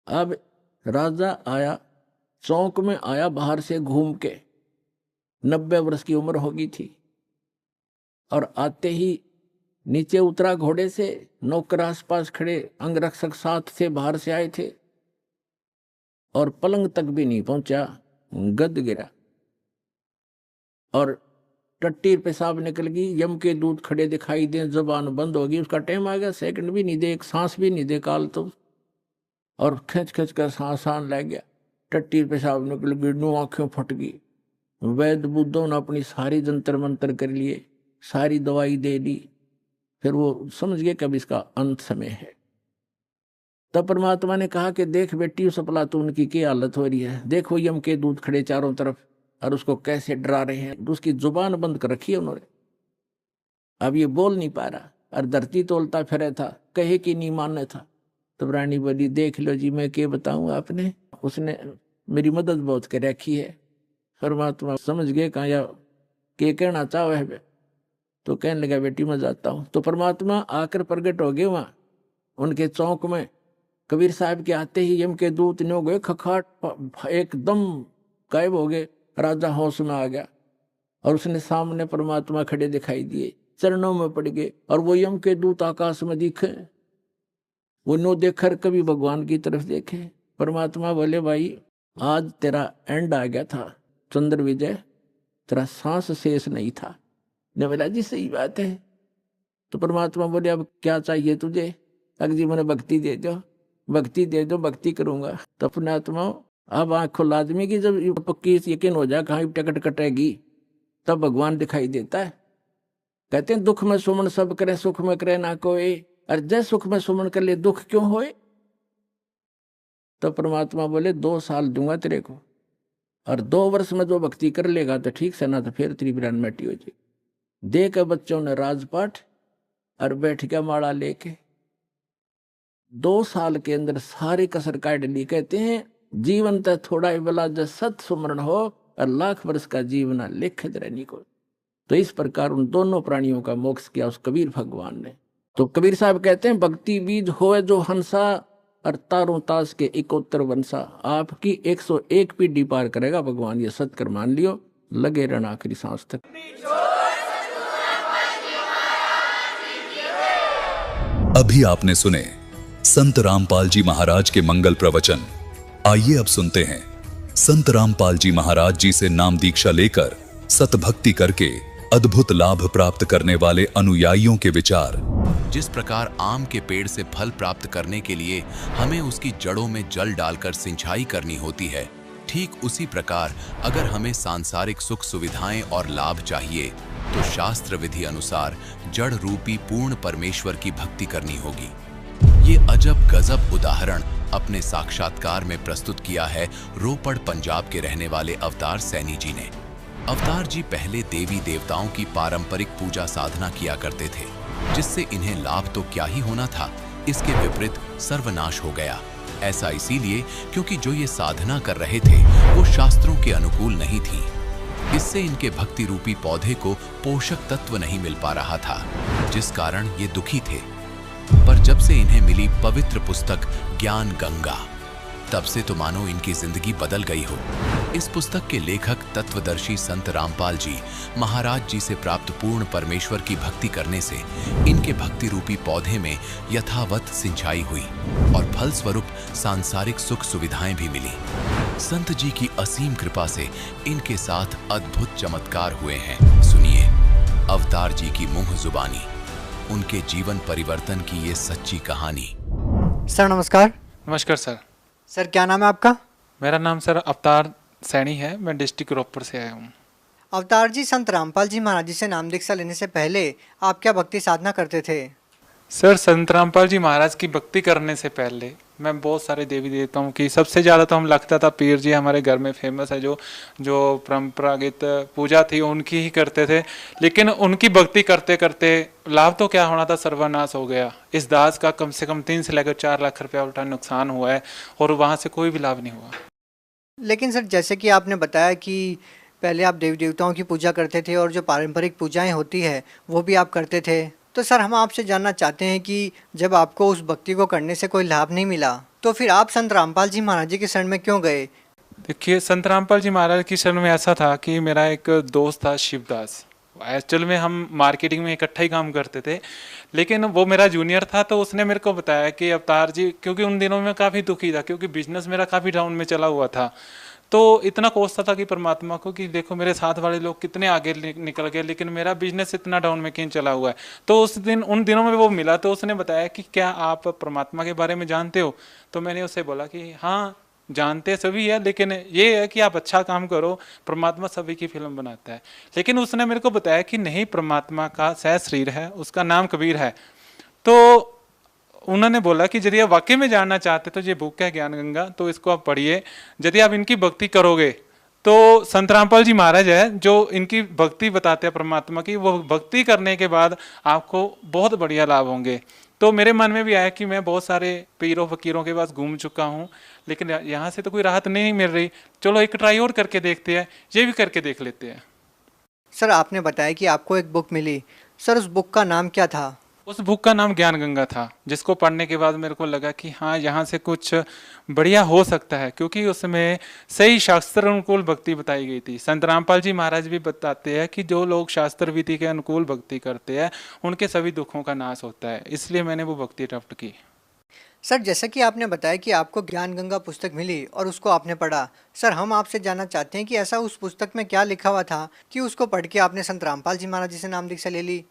अब राजा आया चौक में आया बाहर से घूम के, 90 वर्ष की उम्र होगी थी, और आते ही नीचे उतरा घोड़े से। नौकर आसपास खड़े, अंगरक्षक साथ से बाहर से आए थे, और पलंग तक भी नहीं पहुंचा, गद गिरा और टट्टी पेशाब निकल गई। यम के दूत खड़े दिखाई दे, जुबान बंद होगी। उसका टाइम आ गया, सेकंड भी नहीं दे, एक सांस भी नहीं दे काल तो, और खिंच खिंच कर सांस आन लग गया। टट्टी पेशाब निकल गई, नू आंखें फट गई। वैद्य बुद्धों ने अपनी सारी जंतर मंतर कर लिए, सारी दवाई दे दी। फिर वो समझ गए कि अब इसका अंत समय है। तब परमात्मा ने कहा कि देख बेटी, उस अफलातून की क्या हालत हो रही है, देखो यम के दूत खड़े चारों तरफ और उसको कैसे डरा रहे हैं। उसकी जुबान बंद कर रखी है उन्होंने, अब ये बोल नहीं पा रहा, और धरती तोलता फिरे था, कहे कि नहीं मानने था। तब रानी बोली, देख लो जी, मैं क्या बताऊं आपने, उसने मेरी मदद बहुत कर रखी है। परमात्मा समझ गए कहा या के कहना चाहो है, तो कहने लगा बेटी मैं जाता हूँ। तो परमात्मा आकर प्रकट हो गए वहाँ उनके चौक में। कबीर साहब के आते ही यम के दूत ने हो गए खखाट, एकदम गायब हो गए। राजा होश में आ गया, और उसने सामने परमात्मा खड़े दिखाई दिए, चरणों में पड़ गए। और वो यम के दूत आकाश में दिखे, वो नो देखकर कभी भगवान की तरफ देखे। परमात्मा बोले, भाई आज तेरा एंड आ गया था चंद्र विजय, तेरा सांस शेष नहीं था। ने बोला जी सही बात है। तो परमात्मा बोले, अब क्या चाहिए तुझे? अगर जी मैंने भक्ति दे दो, भक्ति दे दो, भक्ति करूंगा। तो अपने आत्मा अब आँख खुला आदमी की, जब पक्की यकीन हो जाए कहाँ टिकट कटेगी, तब भगवान दिखाई देता है। कहते हैं दुख में सुमन सब करे, सुख में करे ना कोई। और जय सुख में सुमन कर ले, दुख क्यों होए? तो परमात्मा बोले 2 साल दूंगा तेरे को, और 2 वर्ष में जो भक्ति कर लेगा तो ठीक से, ना तो फिर तेरी बिरान मिट्टी हो जाएगी। दे के बच्चों ने राजपाट और बैठ गया माला लेके। 2 साल के अंदर सारी कसर काट ली। कहते हैं जीवन तो थोड़ा ही बला, जब सत सुमरण हो, और लाख वर्ष का जीवन लिख रहनी को। तो इस प्रकार उन दोनों प्राणियों का मोक्ष किया उस कबीर भगवान ने। तो कबीर साहब कहते हैं, भक्ति बीज होए जो हंसा, और तारों तास के 71 वंशा। आपकी 101 पीढ़ी पार करेगा भगवान, ये सत्कर मान लियो, लगे रहना आखिरी सांस तक। अभी आपने सुने संत रामपाल जी महाराज के मंगल प्रवचन। आइए अब सुनते हैं संत रामपाल जी महाराज जी से नाम दीक्षा लेकर सतभक्ति करके अद्भुत लाभ प्राप्त करने वाले अनुयायियों के विचार। जिस प्रकार आम के पेड़ से फल प्राप्त करने के लिए हमें उसकी जड़ों में जल डालकर सिंचाई करनी होती है, ठीक उसी प्रकार अगर हमें सांसारिक सुख सुविधाएं और लाभ चाहिए तो शास्त्र विधि अनुसार जड़ रूपी पूर्ण परमेश्वर की भक्ति करनी होगी। ये अजब गजब उदाहरण अपने साक्षात्कार में प्रस्तुत किया है रोपड़ पंजाब के रहने वाले अवतार सैनी जी ने। अवतार जी पहले देवी देवताओं की पारंपरिक पूजा साधना किया करते थे, जिससे इन्हें लाभ तो क्या ही होना था, इसके विपरीत सर्वनाश हो गया। ऐसा इसीलिए क्योंकि जो ये साधना कर रहे थे वो शास्त्रों के अनुकूल नहीं थी। इससे इनके भक्ति रूपी पौधे को पोषक तत्व नहीं मिल पा रहा था, जिस कारण ये दुखी थे। पर जब से इन्हें मिली पवित्र पुस्तक ज्ञान गंगा, तब से तो मानो इनकी जिंदगी बदल गई हो। इस पुस्तक के लेखक तत्वदर्शी संत रामपाल जी महाराज जी से प्राप्त पूर्ण परमेश्वर की भक्ति करने से इनके भक्ति रूपी पौधे में यथावत सिंचाई हुई और फलस्वरूप सांसारिक सुख सुविधाएं भी मिली। संत जी की असीम कृपा से इनके साथ अद्भुत चमत्कार हुए हैं। सुनिए अवतार जी की मुंह जुबानी, उनके जीवन परिवर्तन की ये सच्ची कहानी। सर नमस्कार। नमस्कार सर। सर क्या नाम है आपका? मेरा नाम सर अवतार सैनी है, मैं डिस्ट्रिक्ट रोपड़ से आया हूँ। अवतार जी, संत रामपाल जी महाराज जी से नाम दीक्षा लेने से पहले आप क्या भक्ति साधना करते थे? सर संत रामपाल जी महाराज की भक्ति करने से पहले मैं बहुत सारे देवी देवताओं की, सबसे ज़्यादा तो हम लगता था पीर जी हमारे घर में फेमस है, जो परंपरागत पूजा थी उनकी ही करते थे। लेकिन उनकी भक्ति करते करते लाभ तो क्या होना था, सर्वनाश हो गया। इस दास का कम से कम 3 से लेकर 4 लाख रुपया उल्टा नुकसान हुआ है और वहाँ से कोई भी लाभ नहीं हुआ। लेकिन सर जैसे कि आपने बताया कि पहले आप देवी देवताओं की पूजा करते थे और जो पारंपरिक पूजाएं होती है वो भी आप करते थे, तो सर हम आपसे जानना चाहते हैं कि जब आपको उस भक्ति को करने से कोई लाभ नहीं मिला तो फिर आप संत रामपाल जी महाराज जी के शरण में क्यों गए? देखिए, संत रामपाल जी महाराज की शरण में ऐसा था कि मेरा एक दोस्त था शिवदास। एक्चुअल में हम मार्केटिंग में इकट्ठा ही काम करते थे, लेकिन वो मेरा जूनियर था। तो उसने मेरे को बताया कि अवतार जी, क्योंकि उन दिनों में काफ़ी दुखी था, क्योंकि बिजनेस मेरा काफ़ी डाउन में चला हुआ था। तो इतना कोसता था कि परमात्मा को कि देखो मेरे साथ वाले लोग कितने आगे निकल गए, लेकिन मेरा बिजनेस इतना डाउन में क्यों चला हुआ है। तो उन दिनों में वो मिला, तो उसने बताया कि क्या आप परमात्मा के बारे में जानते हो। तो मैंने उससे बोला कि हाँ जानते सभी है, लेकिन ये है कि आप अच्छा काम करो, परमात्मा सभी की फिल्म बनाता है। लेकिन उसने मेरे को बताया कि नहीं, परमात्मा का सह शरीर है, उसका नाम कबीर है। तो उन्होंने बोला कि यदि आप वाकई में जानना चाहते तो ये बुक है ज्ञान गंगा, तो इसको आप पढ़िए। यदि आप इनकी भक्ति करोगे तो संत रामपाल जी महाराज है जो इनकी भक्ति बताते हैं परमात्मा की, वो भक्ति करने के बाद आपको बहुत बढ़िया लाभ होंगे। तो मेरे मन में भी आया कि मैं बहुत सारे पीरों फकीरों के पास घूम चुका हूँ, लेकिन यहाँ से तो कोई राहत नहीं मिल रही। चलो एक ट्राई और करके देखते हैं, ये भी करके देख लेते हैं। सर आपने बताया कि आपको एक बुक मिली, सर उस बुक का नाम क्या था? उस बुक का नाम ज्ञान गंगा था, जिसको पढ़ने के बाद मेरे को लगा कि हाँ यहाँ से कुछ बढ़िया हो सकता है, क्योंकि उसमें सही शास्त्र अनुकूल भक्ति बताई गई थी। संत रामपाल जी महाराज भी बताते हैं कि जो लोग शास्त्र विधि के अनुकूल भक्ति करते हैं उनके सभी दुखों का नाश होता है, इसलिए मैंने वो भक्ति अडॉप्ट की। सर जैसा कि आपने बताया कि आपको ज्ञान गंगा पुस्तक मिली और उसको आपने पढ़ा, सर हम आपसे जानना चाहते हैं कि ऐसा उस पुस्तक में क्या लिखा हुआ था कि उसको पढ़ के आपने संत रामपाल जी महाराज जी से नाम दीक्षा ले ली,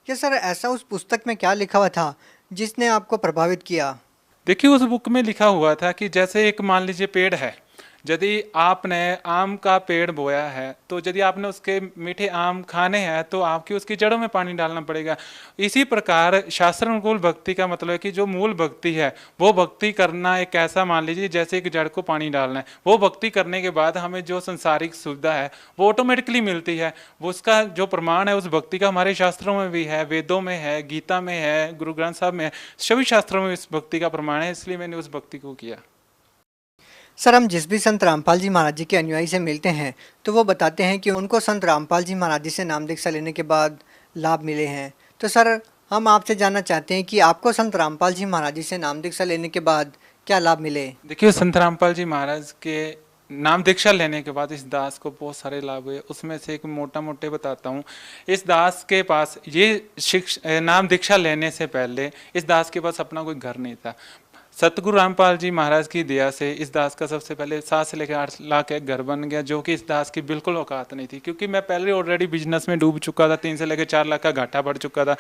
या सर ऐसा उस पुस्तक में क्या लिखा हुआ था जिसने आपको प्रभावित किया? देखिए, उस बुक में लिखा हुआ था कि जैसे एक मान लीजिए पेड़ है, यदि आपने आम का पेड़ बोया है तो यदि आपने उसके मीठे आम खाने हैं तो आपकी उसकी जड़ों में पानी डालना पड़ेगा। इसी प्रकार शास्त्र अनुकूल भक्ति का मतलब है कि जो मूल भक्ति है वो भक्ति करना एक ऐसा, मान लीजिए जैसे एक जड़ को पानी डालना है, वो भक्ति करने के बाद हमें जो संसारिक सुविधा है वो ऑटोमेटिकली मिलती है। वो उसका जो प्रमाण है उस भक्ति का हमारे शास्त्रों में भी है, वेदों में है, गीता में है, गुरु ग्रंथ साहब में है, सभी शास्त्रों में इस भक्ति का प्रमाण है, इसलिए मैंने उस भक्ति को किया। सर हम जिस भी संत रामपाल जी महाराज जी के अनुयायी से मिलते हैं तो वो बताते हैं कि उनको संत रामपाल जी महाराज जी से नाम दीक्षा लेने के बाद लाभ मिले हैं। तो सर हम आपसे जानना चाहते हैं कि आपको संत रामपाल जी महाराज जी से नाम दीक्षा लेने के बाद क्या लाभ मिले? देखिए, संत रामपाल जी महाराज के नाम दीक्षा लेने के बाद इस दास को बहुत सारे लाभ हुए, उसमें से एक मोटा मोटे बताता हूँ। इस दास के पास ये नाम दीक्षा लेने से पहले इस दास के पास अपना कोई घर नहीं था। सतगुरु रामपाल जी महाराज की दया से इस दास का सबसे पहले 7 से लेकर 8 लाख एक घर बन गया, जो कि इस दास की बिल्कुल औकात नहीं थी, क्योंकि मैं पहले ऑलरेडी बिजनेस में डूब चुका था, 3 से लेकर 4 लाख का घाटा बढ़ चुका था।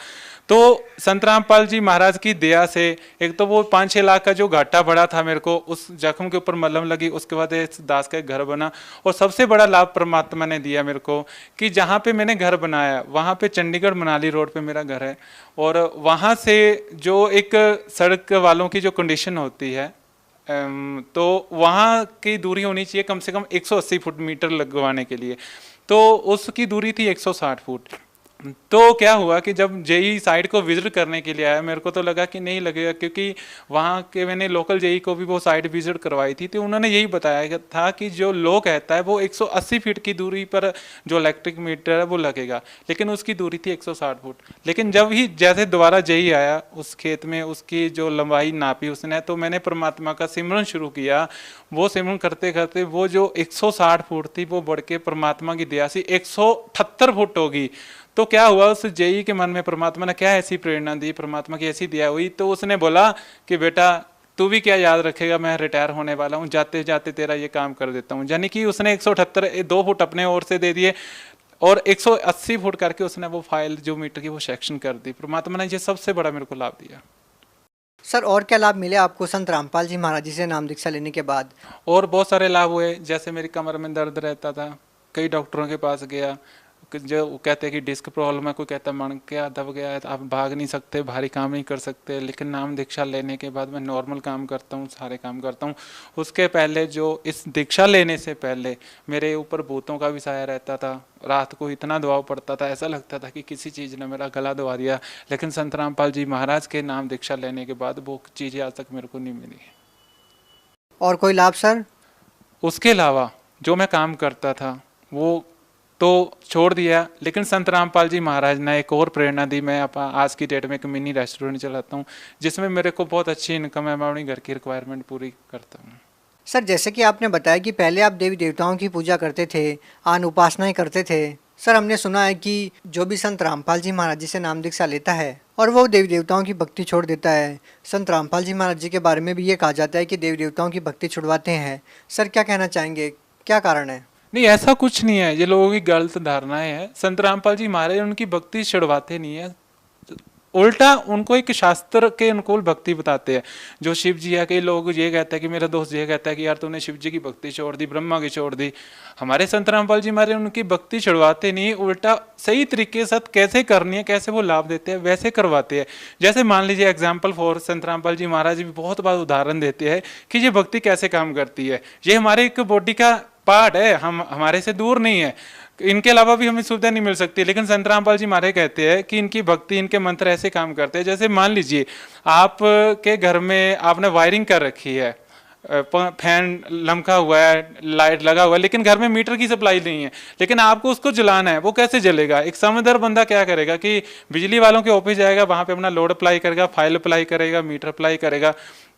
तो संत रामपाल जी महाराज की दया से एक तो वो 5-6 लाख का जो घाटा बढ़ा था मेरे को, उस जख्म के ऊपर मलहम लगी, उसके बाद इस दास का एक घर बना। और सबसे बड़ा लाभ परमात्मा ने दिया मेरे को कि जहाँ पे मैंने घर बनाया वहाँ पे चंडीगढ़ मनाली रोड पे मेरा घर है, और वहाँ से जो एक सड़क वालों की जो कंडीशन होती है, तो वहाँ की दूरी होनी चाहिए कम से कम 180 फुट मीटर लगवाने के लिए, तो उसकी दूरी थी 160 फुट। तो क्या हुआ कि जब जेई साइट को विजिट करने के लिए आया, मेरे को तो लगा कि नहीं लगेगा, क्योंकि वहाँ के मैंने लोकल जेई को भी वो साइट विजिट करवाई थी, तो उन्होंने यही बताया था कि जो लो कहता है वो 180 फीट की दूरी पर जो इलेक्ट्रिक मीटर है वो लगेगा, लेकिन उसकी दूरी थी 160 फुट। लेकिन जब ही जैसे दोबारा जेई आया उस खेत में, उसकी जो लंबाई नापी उसने, तो मैंने परमात्मा का सिमरन शुरू किया। वो सिमरन करते करते वो जो 160 फुट थी वो बढ़ के परमात्मा की दया से 178 फुट होगी। तो क्या हुआ, उस जेई के मन में परमात्मा ने क्या ऐसी प्रेरणा दी, परमात्मा की ऐसी दया हुई, तो उसने बोला कि बेटा तू भी क्या याद रखेगा, मैं रिटायर होने वाला हूँ, जाते जाते तेरा ये काम कर देता हूँ। यानी कि उसने 178 2 फुट अपने ओर से दे दिए और 180 फुट करके उसने वो फाइल जो मीटर की वो सेक्शन कर दी। परमात्मा ने ये सबसे बड़ा मेरे को लाभ दिया। सर और क्या लाभ मिले आपको संत रामपाल जी महाराज जी से नाम दीक्षा लेने के बाद? और बहुत सारे लाभ हुए, जैसे मेरी कमर में दर्द रहता था, कई डॉक्टरों के पास गया, जो कहते हैं कि डिस्क प्रॉब्लम है, कोई कहता है मणका दब गया है, आप भाग नहीं सकते, भारी काम नहीं कर सकते, लेकिन नाम दीक्षा लेने के बाद मैं नॉर्मल काम करता हूँ, सारे काम करता हूँ। उसके पहले जो इस दीक्षा लेने से पहले मेरे ऊपर भूतों का भी साया रहता था, रात को इतना दबाव पड़ता था, ऐसा लगता था कि किसी चीज़ ने मेरा गला दबा दिया, लेकिन संत रामपाल जी महाराज के नाम दीक्षा लेने के बाद वो चीज़ें आज तक मेरे को नहीं मिली। और कोई लाभ सर? उसके अलावा जो मैं काम करता था वो तो छोड़ दिया, लेकिन संत रामपाल जी महाराज ने एक और प्रेरणा दी। मैं आज की डेट में एक मिनी रेस्टोरेंट चलाता हूँ, जिसमें मेरे को बहुत अच्छी इनकम है, मैं अपनी घर की रिक्वायरमेंट पूरी करता हूँ। सर जैसे कि आपने बताया कि पहले आप देवी देवताओं की पूजा करते थे, आन उपासनाएं करते थे। सर हमने सुना है कि जो भी संत रामपाल जी महाराज जी से नाम दीक्षा लेता है और वो देवी देवताओं की भक्ति छोड़ देता है, संत रामपाल जी महाराज जी के बारे में भी ये कहा जाता है कि देवी देवताओं की भक्ति छुड़वाते हैं। सर क्या कहना चाहेंगे, क्या कारण है? नहीं, ऐसा कुछ नहीं है, ये लोगों की गलत धारणाएं हैं। संत रामपाल जी महाराज उनकी भक्ति छिड़वाते नहीं है, उल्टा उनको एक शास्त्र के अनुकूल भक्ति बताते हैं। जो शिव जी है, कई लोग ये कहते हैं कि मेरा दोस्त ये कहता है कि यार तूने शिव जी की भक्ति छोड़ दी, ब्रह्मा की छोड़ दी। हमारे संत रामपाल जी महाराज उनकी भक्ति छुड़वाते नहीं, उल्टा सही तरीके से कैसे करनी है, कैसे वो लाभ देते हैं वैसे करवाते हैं। जैसे मान लीजिए एग्जाम्पल फॉर संत रामपाल जी महाराज भी बहुत बार उदाहरण देते हैं कि ये भक्ति कैसे काम करती है। ये हमारे एक बॉडी का पार्ट है, हम हमारे से दूर नहीं है, इनके अलावा भी हमें सुविधा नहीं मिल सकती। लेकिन संत रामपाल जी महाराज कहते हैं कि इनकी भक्ति, इनके मंत्र ऐसे काम करते हैं। जैसे मान लीजिए आप के घर में आपने वायरिंग कर रखी है, फैन लमका हुआ है, लाइट लगा हुआ है, लेकिन घर में मीटर की सप्लाई नहीं है, लेकिन आपको उसको जलाना है, वो कैसे जलेगा? एक समझदार बंदा क्या करेगा कि बिजली वालों के ऑफिस जाएगा, वहां पे अपना लोड अप्लाई करेगा, फाइल अप्लाई करेगा, मीटर अप्लाई करेगा।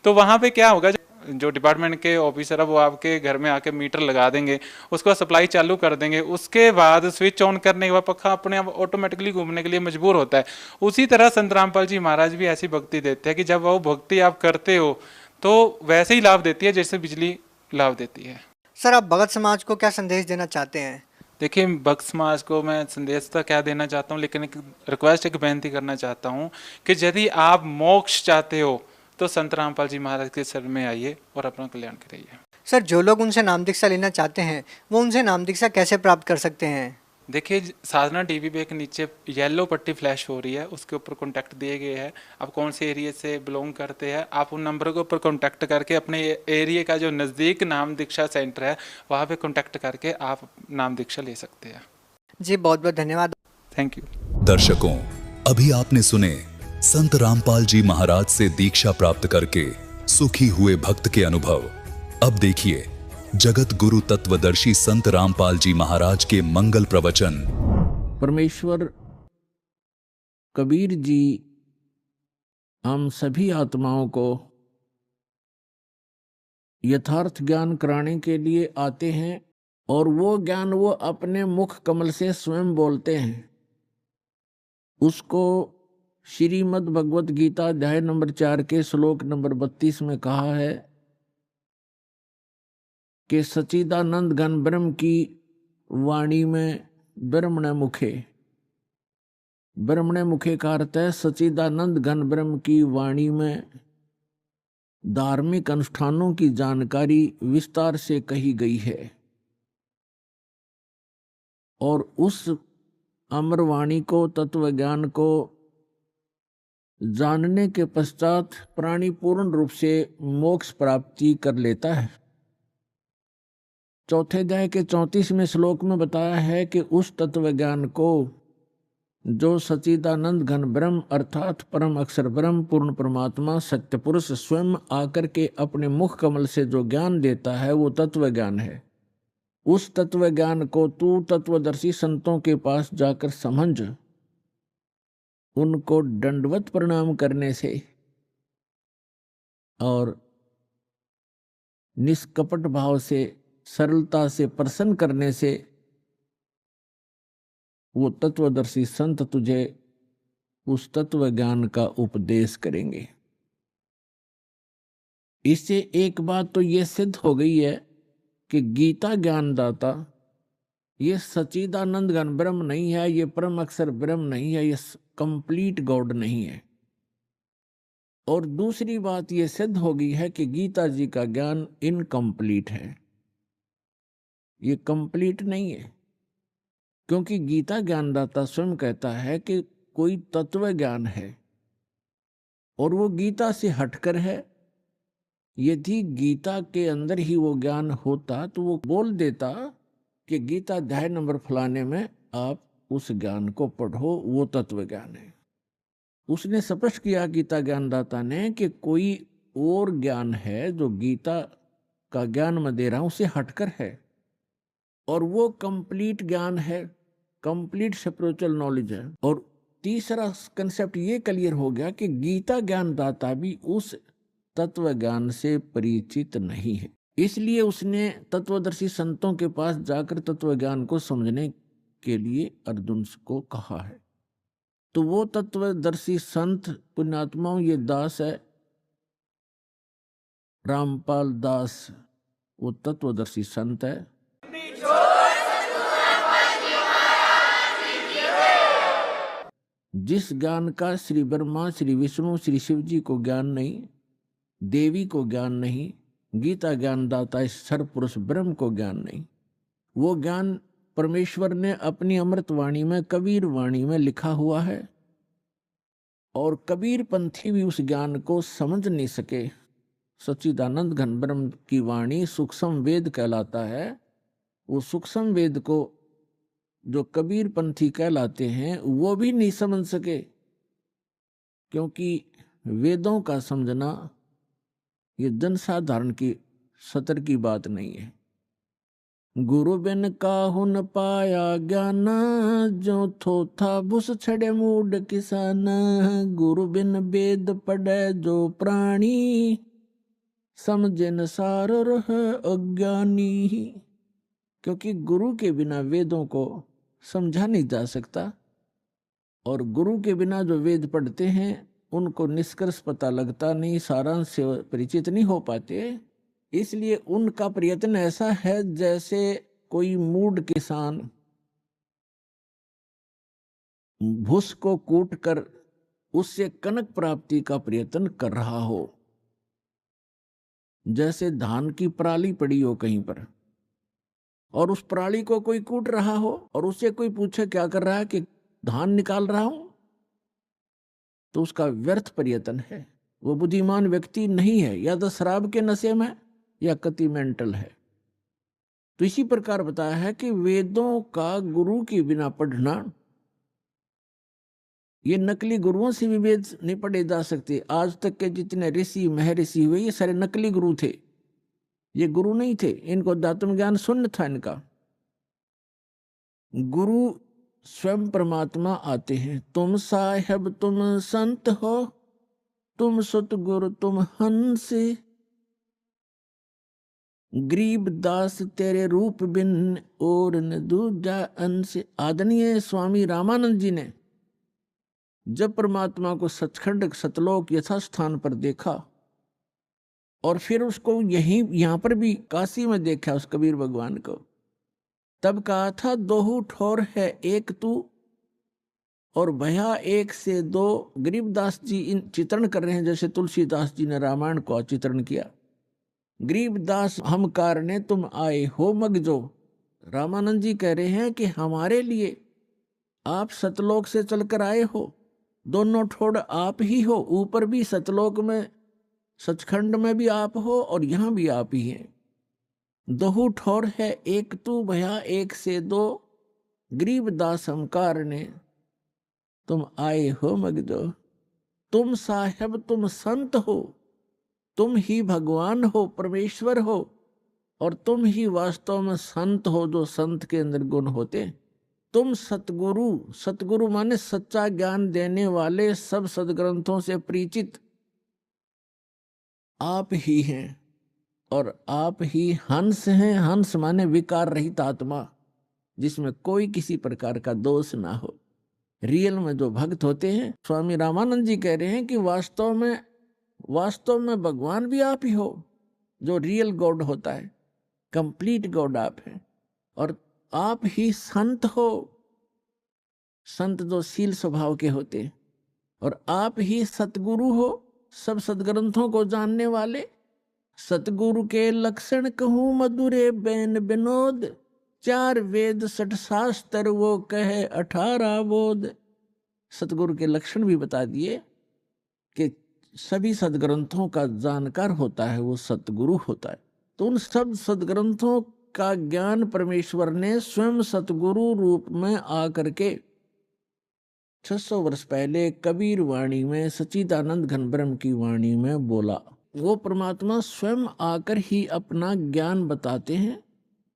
तो वहां पे क्या होगा, जो डिपार्टमेंट के ऑफिसर है वो आपके घर में आके मीटर लगा देंगे, उसको सप्लाई चालू कर देंगे। उसके बाद स्विच ऑन करने के बाद पक्का अपने आप ऑटोमेटिकली घूमने के लिए मजबूर होता है। उसी तरह संत रामपाल जी महाराज भी ऐसी भक्ति देते हैं कि जब वो भक्ति आप करते हो तो वैसे ही लाभ देती है जैसे बिजली लाभ देती है। सर आप भगत समाज को क्या संदेश देना चाहते हैं? देखिए, भक्त समाज को मैं संदेश तो क्या देना चाहता हूँ, लेकिन एक रिक्वेस्ट, एक बेनती करना चाहता हूँ कि यदि आप मोक्ष चाहते हो तो संत रामपाल जी महाराज के शरण में आइए और अपना कल्याण करिए। सर जो लोग उनसे नाम दीक्षा लेना चाहते हैं वो उनसे नाम दीक्षा कैसे प्राप्त कर सकते हैं? देखिए, साधना टीवी पे एक नीचे येलो पट्टी फ्लैश हो रही है, उसके ऊपर कॉन्टैक्ट दिए गए हैं। आप कौन से एरिया से बिलोंग करते हैं, आप उन नंबर के ऊपर कॉन्टैक्ट करके अपने एरिया का जो नज़दीक नाम दीक्षा सेंटर है वहाँ पे कॉन्टैक्ट करके आप नाम दीक्षा ले सकते हैं। जी बहुत बहुत धन्यवाद। Thank you. दर्शकों, अभी आपने सुने संत रामपाल जी महाराज से दीक्षा प्राप्त करके सुखी हुए भक्त के अनुभव। अब देखिए जगत गुरु तत्वदर्शी संत रामपाल जी महाराज के मंगल प्रवचन। परमेश्वर कबीर जी हम सभी आत्माओं को यथार्थ ज्ञान कराने के लिए आते हैं और वो ज्ञान वो अपने मुख कमल से स्वयं बोलते हैं। उसको श्रीमद् भगवत गीता अध्याय नंबर 4 के श्लोक नंबर 32 में कहा है कि सच्चिदानंद घन ब्रह्म की वाणी में ब्रह्मण मुखे, ब्रह्मण मुखे का अर्थ है सच्चिदानंद घन ब्रह्म की वाणी में धार्मिक अनुष्ठानों की जानकारी विस्तार से कही गई है। और उस अमर वाणी को, तत्व ज्ञान को जानने के पश्चात प्राणी पूर्ण रूप से मोक्ष प्राप्ति कर लेता है। चौथे अध्याय के 34वें श्लोक में बताया है कि उस तत्व ज्ञान को जो सच्चिदानंद घन ब्रह्म अर्थात परम अक्षर ब्रह्म पूर्ण परमात्मा सत्य पुरुष स्वयं आकर के अपने मुख कमल से जो ज्ञान देता है वो तत्व ज्ञान है। उस तत्व ज्ञान को तू तत्वदर्शी संतों के पास जाकर समझ, उनको दंडवत प्रणाम करने से और निष्कपट भाव से, सरलता से प्रसन्न करने से वो तत्वदर्शी संत तुझे उस तत्व ज्ञान का उपदेश करेंगे। इससे एक बात तो ये सिद्ध हो गई है कि गीता ज्ञानदाता ये सच्चिदानंद घन ब्रह्म नहीं है, ये परम अक्षर ब्रह्म नहीं है, ये कंप्लीट गॉड नहीं है। और दूसरी बात ये सिद्ध हो गई है कि गीता जी का ज्ञान इनकम्प्लीट है, ये कंप्लीट नहीं है। क्योंकि गीता ज्ञानदाता स्वयं कहता है कि कोई तत्व ज्ञान है और वो गीता से हटकर है। यदि गीता के अंदर ही वो ज्ञान होता तो वो बोल देता कि गीता अध्याय नंबर फलाने में आप उस ज्ञान को पढ़ो, वो तत्व ज्ञान है। उसने स्पष्ट किया गीता ज्ञानदाता ने कि कोई और ज्ञान है जो गीता का ज्ञान मैं दे रहा हूं उससे हटकर है और वो कंप्लीट ज्ञान है, कंप्लीट स्पिरिचुअल नॉलेज है। और तीसरा कंसेप्ट ये क्लियर हो गया कि गीता ज्ञानदाता भी उस तत्व ज्ञान से परिचित नहीं है। इसलिए उसने तत्वदर्शी संतों के पास जाकर तत्व ज्ञान को समझने के लिए अर्जुन को कहा है। तो वो तत्वदर्शी संत पुण्यात्माओं, ये दास है रामपाल दास, वो तत्वदर्शी संत है। जिस ज्ञान का श्री ब्रह्मा, श्री विष्णु, श्री शिव जी को ज्ञान नहीं, देवी को ज्ञान नहीं, गीता ज्ञान दाता इस सर्व पुरुष ब्रह्म को ज्ञान नहीं, वो ज्ञान परमेश्वर ने अपनी अमृत वाणी में, कबीर वाणी में लिखा हुआ है। और कबीर पंथी भी उस ज्ञान को समझ नहीं सके। सच्चिदानंद घन ब्रह्म की वाणी सूक्ष्म वेद कहलाता है। वो सूक्ष्म वेद को जो कबीर पंथी कहलाते हैं वो भी नहीं समझ सके, क्योंकि वेदों का समझना ये जनसाधारण की सतर की बात नहीं है। गुरु बिन काहू न पाया ज्ञान, जो थो था भुस छड़े मूड किसान। गुरु बिन वेद पढ़े जो प्राणी, समझे न सार रह अज्ञानी। क्योंकि गुरु के बिना वेदों को समझा नहीं जा सकता, और गुरु के बिना जो वेद पढ़ते हैं उनको निष्कर्ष पता लगता नहीं, सारांश से परिचित नहीं हो पाते। इसलिए उनका प्रयत्न ऐसा है जैसे कोई मूढ़ किसान भूस को कूट कर उससे कनक प्राप्ति का प्रयत्न कर रहा हो। जैसे धान की पराली पड़ी हो कहीं पर, और उस पराली को कोई कूट रहा हो, और उससे कोई पूछे क्या कर रहा है, कि धान निकाल रहा हूं, तो उसका व्यर्थ प्रयत्न है। वो बुद्धिमान व्यक्ति नहीं है, या तो शराब के नशे में या कति मेंटल है। तो इसी प्रकार बताया है कि वेदों का गुरु के बिना पढ़ना, ये नकली गुरुओं से भी वेद नहीं पढ़े जा सकते। आज तक के जितने ऋषि महर्षि हुए ये सारे नकली गुरु थे, ये गुरु नहीं थे। इनको अध्यात्म ज्ञान शून्य था इनका। गुरु स्वयं परमात्मा आते हैं। तुम साहेब तुम संत हो, तुम सतगुरु तुम हंस, गरीब दास तेरे रूप बिन और न दूजा अंश। आदरणीय स्वामी रामानंद जी ने जब परमात्मा को सचखंड सतलोक यथास्थान पर देखा, और फिर उसको यहाँ पर भी काशी में देखा उस कबीर भगवान को, तब कहा था दोहू ठोर है एक तू और भया एक से दो। गरीबदास जी इन चित्रण कर रहे हैं जैसे तुलसीदास जी ने रामायण को चित्रण किया। गरीबदास हम कारणे तुम आए हो मगजो। रामानंद जी कह रहे हैं कि हमारे लिए आप सतलोक से चलकर आए हो, दोनों ठोड़ आप ही हो, ऊपर भी सतलोक में सचखंड में भी आप हो और यहाँ भी आप ही हैं। दोहू ठोर है एक तू भया एक से दो, गरीबदास हम कारणे तुम आए हो मगजो। तुम साहेब तुम संत हो, तुम ही भगवान हो, परमेश्वर हो, और तुम ही वास्तव में संत हो जो संत के अंदर गुण होते। तुम सतगुरु, सतगुरु माने सच्चा ज्ञान देने वाले, सब सदग्रंथों से परिचित आप ही हैं, और आप ही हंस हैं। हंस माने विकार रहित आत्मा, जिसमें कोई किसी प्रकार का दोष ना हो। रियल में जो भक्त होते हैं, स्वामी रामानंद जी कह रहे हैं कि वास्तव में भगवान भी आप ही हो, जो रियल गॉड होता है, कंप्लीट गॉड आप हैं। और आप ही संत हो, संत जो शील स्वभाव के होते हैं। और आप ही सतगुरु हो, सब सदग्रंथों को जानने वाले। सतगुरु के लक्षण कहूँ मधुरे बैन विनोद, 4 वेद 6 शास्त्र वो कहे 18 बोध। सतगुरु के लक्षण भी बता दिए कि सभी सदग्रंथों का जानकार होता है वो सतगुरु होता है। तो उन सब सदग्रंथों का ज्ञान परमेश्वर ने स्वयं सतगुरु रूप में आकर के 600 वर्ष पहले कबीर वाणी में, सच्चिदानंद घन ब्रह्म की वाणी में बोला। वो परमात्मा स्वयं आकर ही अपना ज्ञान बताते हैं।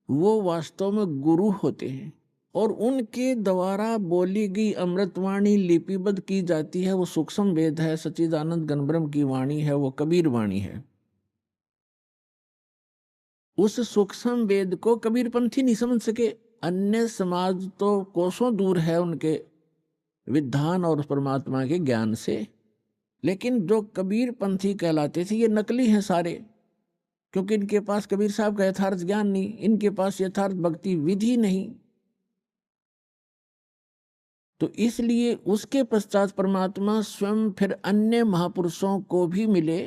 वो वास्तव में गुरु होते हैं, और उनके द्वारा बोली गई अमृतवाणी लिपिबद्ध की जाती है। वो सूक्ष्म वेद है, सच्चिदानंद घन ब्रह्म की वाणी है, वो कबीर वाणी है। उस सूक्ष्म वेद को कबीरपंथी नहीं समझ सके। अन्य समाज तो कोसों दूर है उनके विधान और परमात्मा के ज्ञान से, लेकिन जो कबीरपंथी कहलाते थे ये नकली हैं सारे, क्योंकि इनके पास कबीर साहब का यथार्थ ज्ञान नहीं, इनके पास यथार्थ भक्ति विधि नहीं। तो इसलिए उसके पश्चात परमात्मा स्वयं फिर अन्य महापुरुषों को भी मिले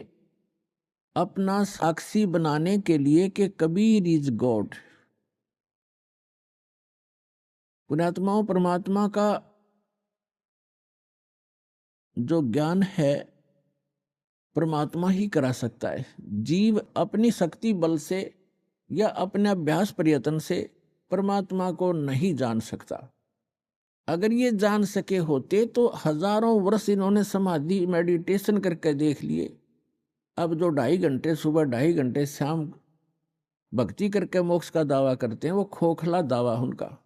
अपना साक्षी बनाने के लिए कि कबीर इज गॉड। पुण्यात्माओं, परमात्मा का जो ज्ञान है परमात्मा ही करा सकता है। जीव अपनी शक्ति बल से या अपने अभ्यास प्रयत्न से परमात्मा को नहीं जान सकता। अगर ये जान सके होते तो हजारों वर्ष इन्होंने समाधि मेडिटेशन करके देख लिए। अब जो 2.5 घंटे सुबह 2.5 घंटे शाम भक्ति करके मोक्ष का दावा करते हैं वो खोखला दावा उनका।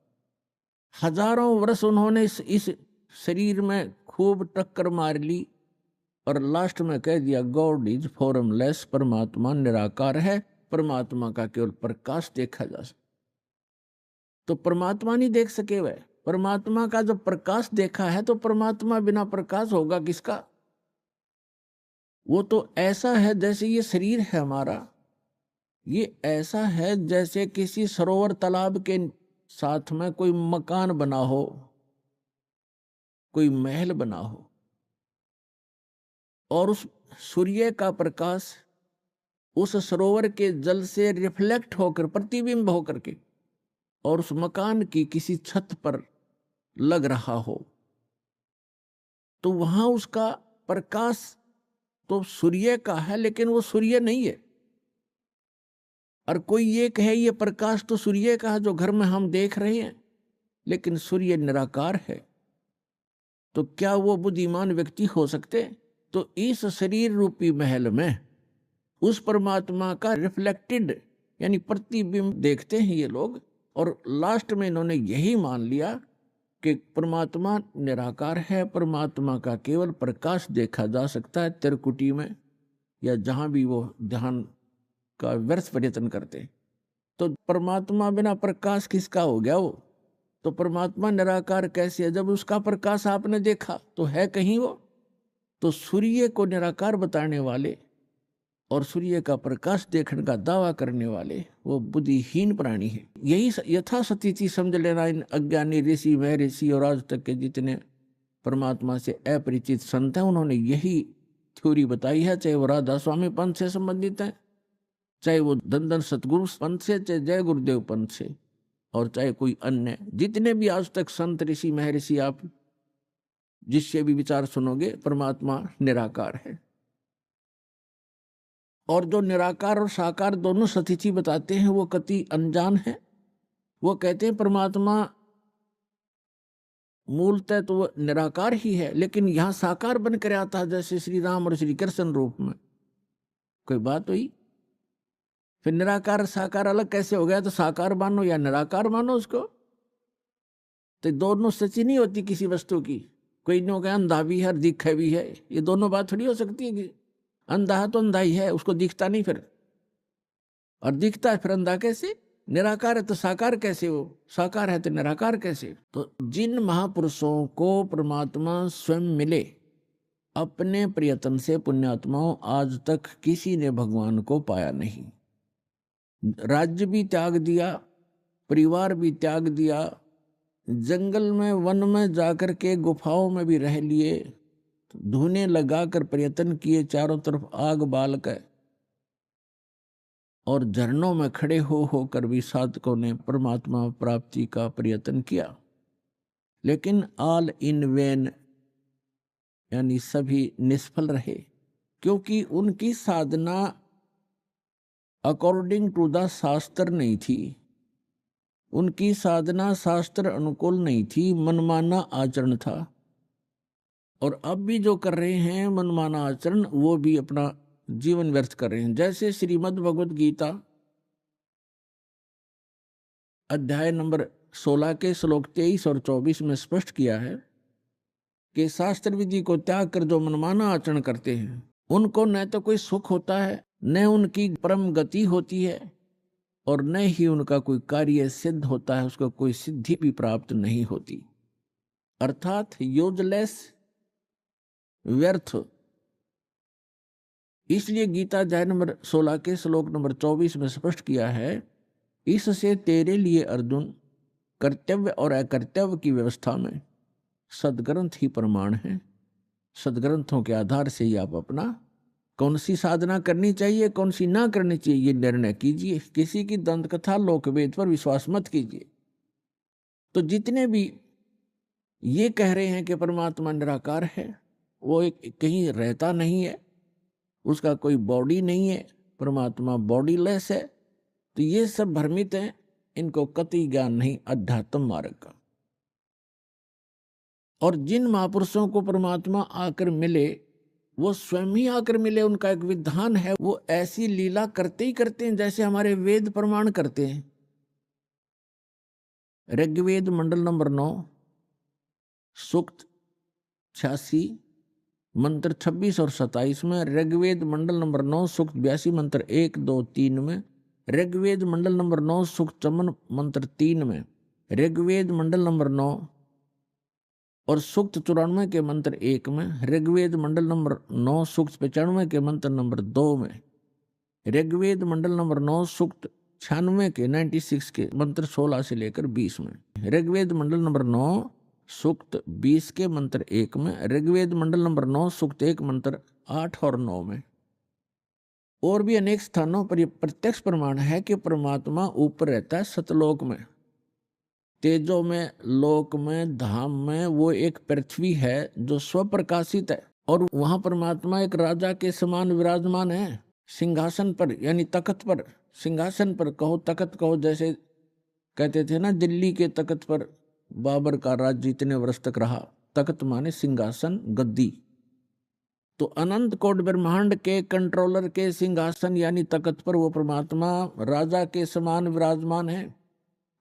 हजारों वर्ष उन्होंने इस शरीर में खूब टक्कर मार ली और लास्ट में कह दिया गॉड इज फॉर्मलेस, परमात्मा निराकार है, परमात्मा का केवल प्रकाश देखा जा सकता। तो परमात्मा नहीं देख सके वह, परमात्मा का जब प्रकाश देखा है तो परमात्मा बिना प्रकाश होगा किसका? वो तो ऐसा है जैसे ये शरीर है हमारा, ये ऐसा है जैसे किसी सरोवर तालाब के साथ में कोई मकान बना हो, कोई महल बना हो, और उस सूर्य का प्रकाश उस सरोवर के जल से रिफ्लेक्ट होकर, प्रतिबिंब होकर के, और उस मकान की किसी छत पर लग रहा हो, तो वहां उसका प्रकाश तो सूर्य का है लेकिन वो सूर्य नहीं है। और कोई ये कहे ये प्रकाश तो सूर्य का है जो घर में हम देख रहे हैं, लेकिन सूर्य निराकार है, तो क्या वो बुद्धिमान व्यक्ति हो सकते? तो इस शरीर रूपी महल में उस परमात्मा का रिफ्लेक्टेड यानी प्रतिबिंब देखते हैं ये लोग, और लास्ट में इन्होंने यही मान लिया कि परमात्मा निराकार है, परमात्मा का केवल प्रकाश देखा जा सकता है त्रिकुटी में या जहां भी वो ध्यान का व्यर्थ प्रयत्न करते। तो परमात्मा बिना प्रकाश किसका हो गया वो? तो परमात्मा निराकार कैसे है? जब उसका प्रकाश आपने देखा तो है कहीं वो? तो सूर्य को निराकार बताने वाले और सूर्य का प्रकाश देखने का दावा करने वाले वो बुद्धिहीन प्राणी है। यही यथास्थिति समझ लेना इन अज्ञानी ऋषि महर्षि और आज तक के जितने परमात्मा से अपरिचित संत हैं उन्होंने यही थ्योरी बताई है, चाहे वो राधा स्वामी पंथ से संबंधित है, चाहे वो धन सतगुरु पंथ से, चाहे जय गुरुदेव पंथ से, और चाहे कोई अन्य जितने भी आज तक संत ऋषि महर्षि आप जिससे भी विचार सुनोगे परमात्मा निराकार है। और जो निराकार और साकार दोनों स्थिति बताते हैं वो कति अनजान है। वो कहते हैं परमात्मा मूलतः तो वो निराकार ही है, लेकिन यहां साकार बनकर आता है जैसे श्री राम और श्री कृष्ण रूप में। कोई बात हुई? फिर निराकार साकार अलग कैसे हो गया? तो साकार मानो या निराकार मानो उसको, तो दोनों सच्ची नहीं होती किसी वस्तु की। कोई नहीं होगा अंधा भी है और दिखा भी है, ये दोनों बात थोड़ी हो सकती है कि अंधा है तो अंधा ही है, उसको दिखता नहीं फिर, और दिखता है फिर अंधा कैसे? निराकार है तो साकार कैसे हो? साकार है तो निराकार कैसे? तो जिन महापुरुषों को परमात्मा स्वयं मिले अपने प्रयत्न से, पुण्यात्माओं आज तक किसी ने भगवान को पाया नहीं। राज्य भी त्याग दिया, परिवार भी त्याग दिया, जंगल में वन में जाकर के गुफाओं में भी रह लिए, धुने लगाकर प्रयत्न किए, चारों तरफ आग बाल कर, और झरनों में खड़े होकर भी साधकों ने परमात्मा प्राप्ति का प्रयत्न किया, लेकिन ऑल इन वेन यानी सभी निष्फल रहे, क्योंकि उनकी साधना अकॉर्डिंग टू द शास्त्र नहीं थी, उनकी साधना शास्त्र अनुकूल नहीं थी, मनमाना आचरण था। और अब भी जो कर रहे हैं मनमाना आचरण, वो भी अपना जीवन व्यर्थ कर रहे हैं। जैसे श्रीमद् भगवत गीता अध्याय नंबर 16 के श्लोक 23 और 24 में स्पष्ट किया है कि शास्त्र विधि को त्याग कर जो मनमाना आचरण करते हैं उनको न तो कोई सुख होता है, न उनकी परम गति होती है, और न ही उनका कोई कार्य सिद्ध होता है, उसको कोई सिद्धि भी प्राप्त नहीं होती, अर्थात यूजलेस, व्यर्थ। इसलिए गीता अध्याय नंबर 16 के श्लोक नंबर 24 में स्पष्ट किया है, इससे तेरे लिए अर्जुन कर्तव्य और अकर्तव्य की व्यवस्था में सदग्रंथ ही प्रमाण है। सदग्रंथों के आधार से ही आप अपना कौन सी साधना करनी चाहिए, कौन सी ना करनी चाहिए, ये निर्णय कीजिए। किसी की दंत कथा लोकवेद पर विश्वास मत कीजिए। तो जितने भी ये कह रहे हैं कि परमात्मा निराकार है, वो एक कहीं रहता नहीं है, उसका कोई बॉडी नहीं है, परमात्मा बॉडीलेस है, तो ये सब भ्रमित हैं, इनको कतई ज्ञान नहीं अध्यात्म मार्ग का। और जिन महापुरुषों को परमात्मा आकर मिले वो स्वयं ही आकर मिले, उनका एक विधान है, वो ऐसी लीला करते ही करते हैं जैसे हमारे वेद प्रमाण करते हैं। ऋग्वेद मंडल नंबर 9 सूक्त 86 मंत्र 26 और 27 में, ऋग्वेद मंडल नंबर 9 सूक्त 82 मंत्र 1, 2, 3 में, ऋग्वेद मंडल नंबर 9 सूक्त 54 मंत्र 3 में, ऋग्वेद मंडल नंबर 9 और सूक्त 94 के मंत्र 1 में, ऋग्वेद मंडल नंबर 9 सूक्त 95 के मंत्र नंबर 2 में, ऋग्वेद मंडल नंबर 9 सूक्त 96 के 96 के मंत्र 16 से लेकर 20 में, ऋग्वेद मंडल नंबर 9 सूक्त 20 के मंत्र 1 में, ऋग्वेद मंडल नंबर 9 सूक्त 1 मंत्र 8 और 9 में। और भी अनेक स्थानों पर यह प्रत्यक्ष प्रमाण है कि परमात्मा ऊपर रहता है सतलोक में, तेजो में, लोक में, धाम में। वो एक पृथ्वी है जो स्वप्रकाशित है और वहां परमात्मा एक राजा के समान विराजमान है, सिंहासन पर, यानी तख्त पर, सिंहासन पर कहो, तख्त कहो। जैसे कहते थे ना, दिल्ली के तख्त पर बाबर का राज्य इतने वर्ष तक रहा। तख्त माने सिंहासन, गद्दी। तो अनंत कोट ब्रह्मांड के कंट्रोलर के सिंहासन यानी तख्त पर वो परमात्मा राजा के समान विराजमान है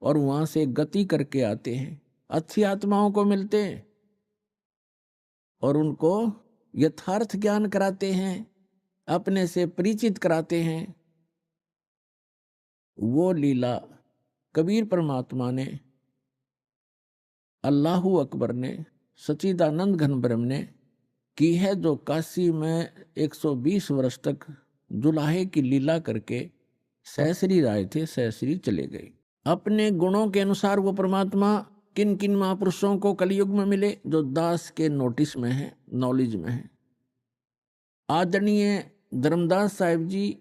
और वहां से गति करके आते हैं, अच्छी आत्माओं को मिलते हैं और उनको यथार्थ ज्ञान कराते हैं, अपने से परिचित कराते हैं। वो लीला कबीर परमात्मा ने, अल्लाहु अकबर ने, सच्चिदानंद घन ब्रह्म ने की है, जो काशी में 120 वर्ष तक जुलाहे की लीला करके सहस्री राय थे, सहस्री चले गए। अपने गुणों के अनुसार वो परमात्मा किन किन महापुरुषों को कलयुग में मिले, जो दास के नोटिस में है, नॉलेज में है। आदरणीय धर्मदास साहिब जी,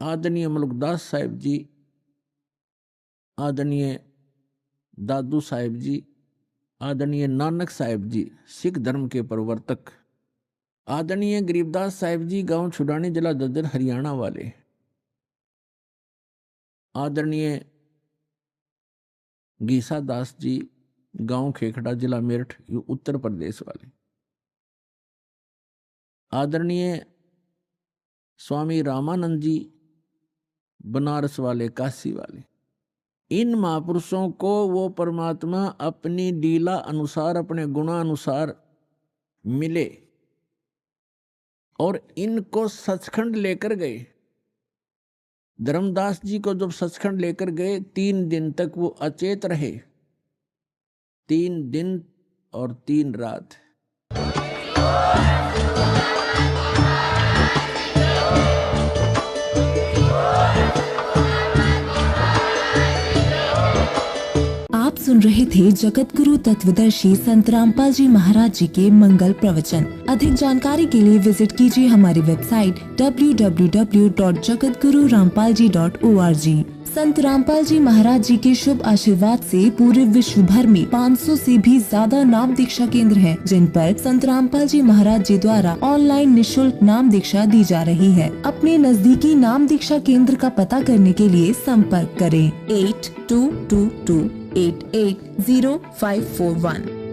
आदरणीय मलुकदास साहिब जी, आदरणीय दादू साहिब जी, आदरणीय नानक साहिब जी, सिख धर्म के प्रवर्तक, आदरणीय गरीबदास साहिब जी, गांव छुड़ानी, जिला ददर, हरियाणा वाले, आदरणीय गीसा दास जी, गांव खेखड़ा, जिला मेरठ, उत्तर प्रदेश वाले, आदरणीय स्वामी रामानंद जी, बनारस वाले, काशी वाले। इन महापुरुषों को वो परमात्मा अपनी लीला अनुसार, अपने गुणानुसार मिले और इनको सचखंड लेकर गए। धर्मदास जी को जब सचखंड लेकर गए, 3 दिन तक वो अचेत रहे, 3 दिन और 3 रात। आप सुन रहे थे जगत गुरु तत्वदर्शी संत रामपाल जी महाराज जी के मंगल प्रवचन। अधिक जानकारी के लिए विजिट कीजिए हमारी वेबसाइट www.jagatgururampalji.org। संत रामपाल जी महाराज जी के शुभ आशीर्वाद से पूरे विश्व भर में 500 से भी ज्यादा नाम दीक्षा केंद्र हैं, जिन पर संत रामपाल जी महाराज जी द्वारा ऑनलाइन निशुल्क नाम दीक्षा दी जा रही है। अपने नजदीकी नाम दीक्षा केंद्र का पता करने के लिए संपर्क करें 8222880541।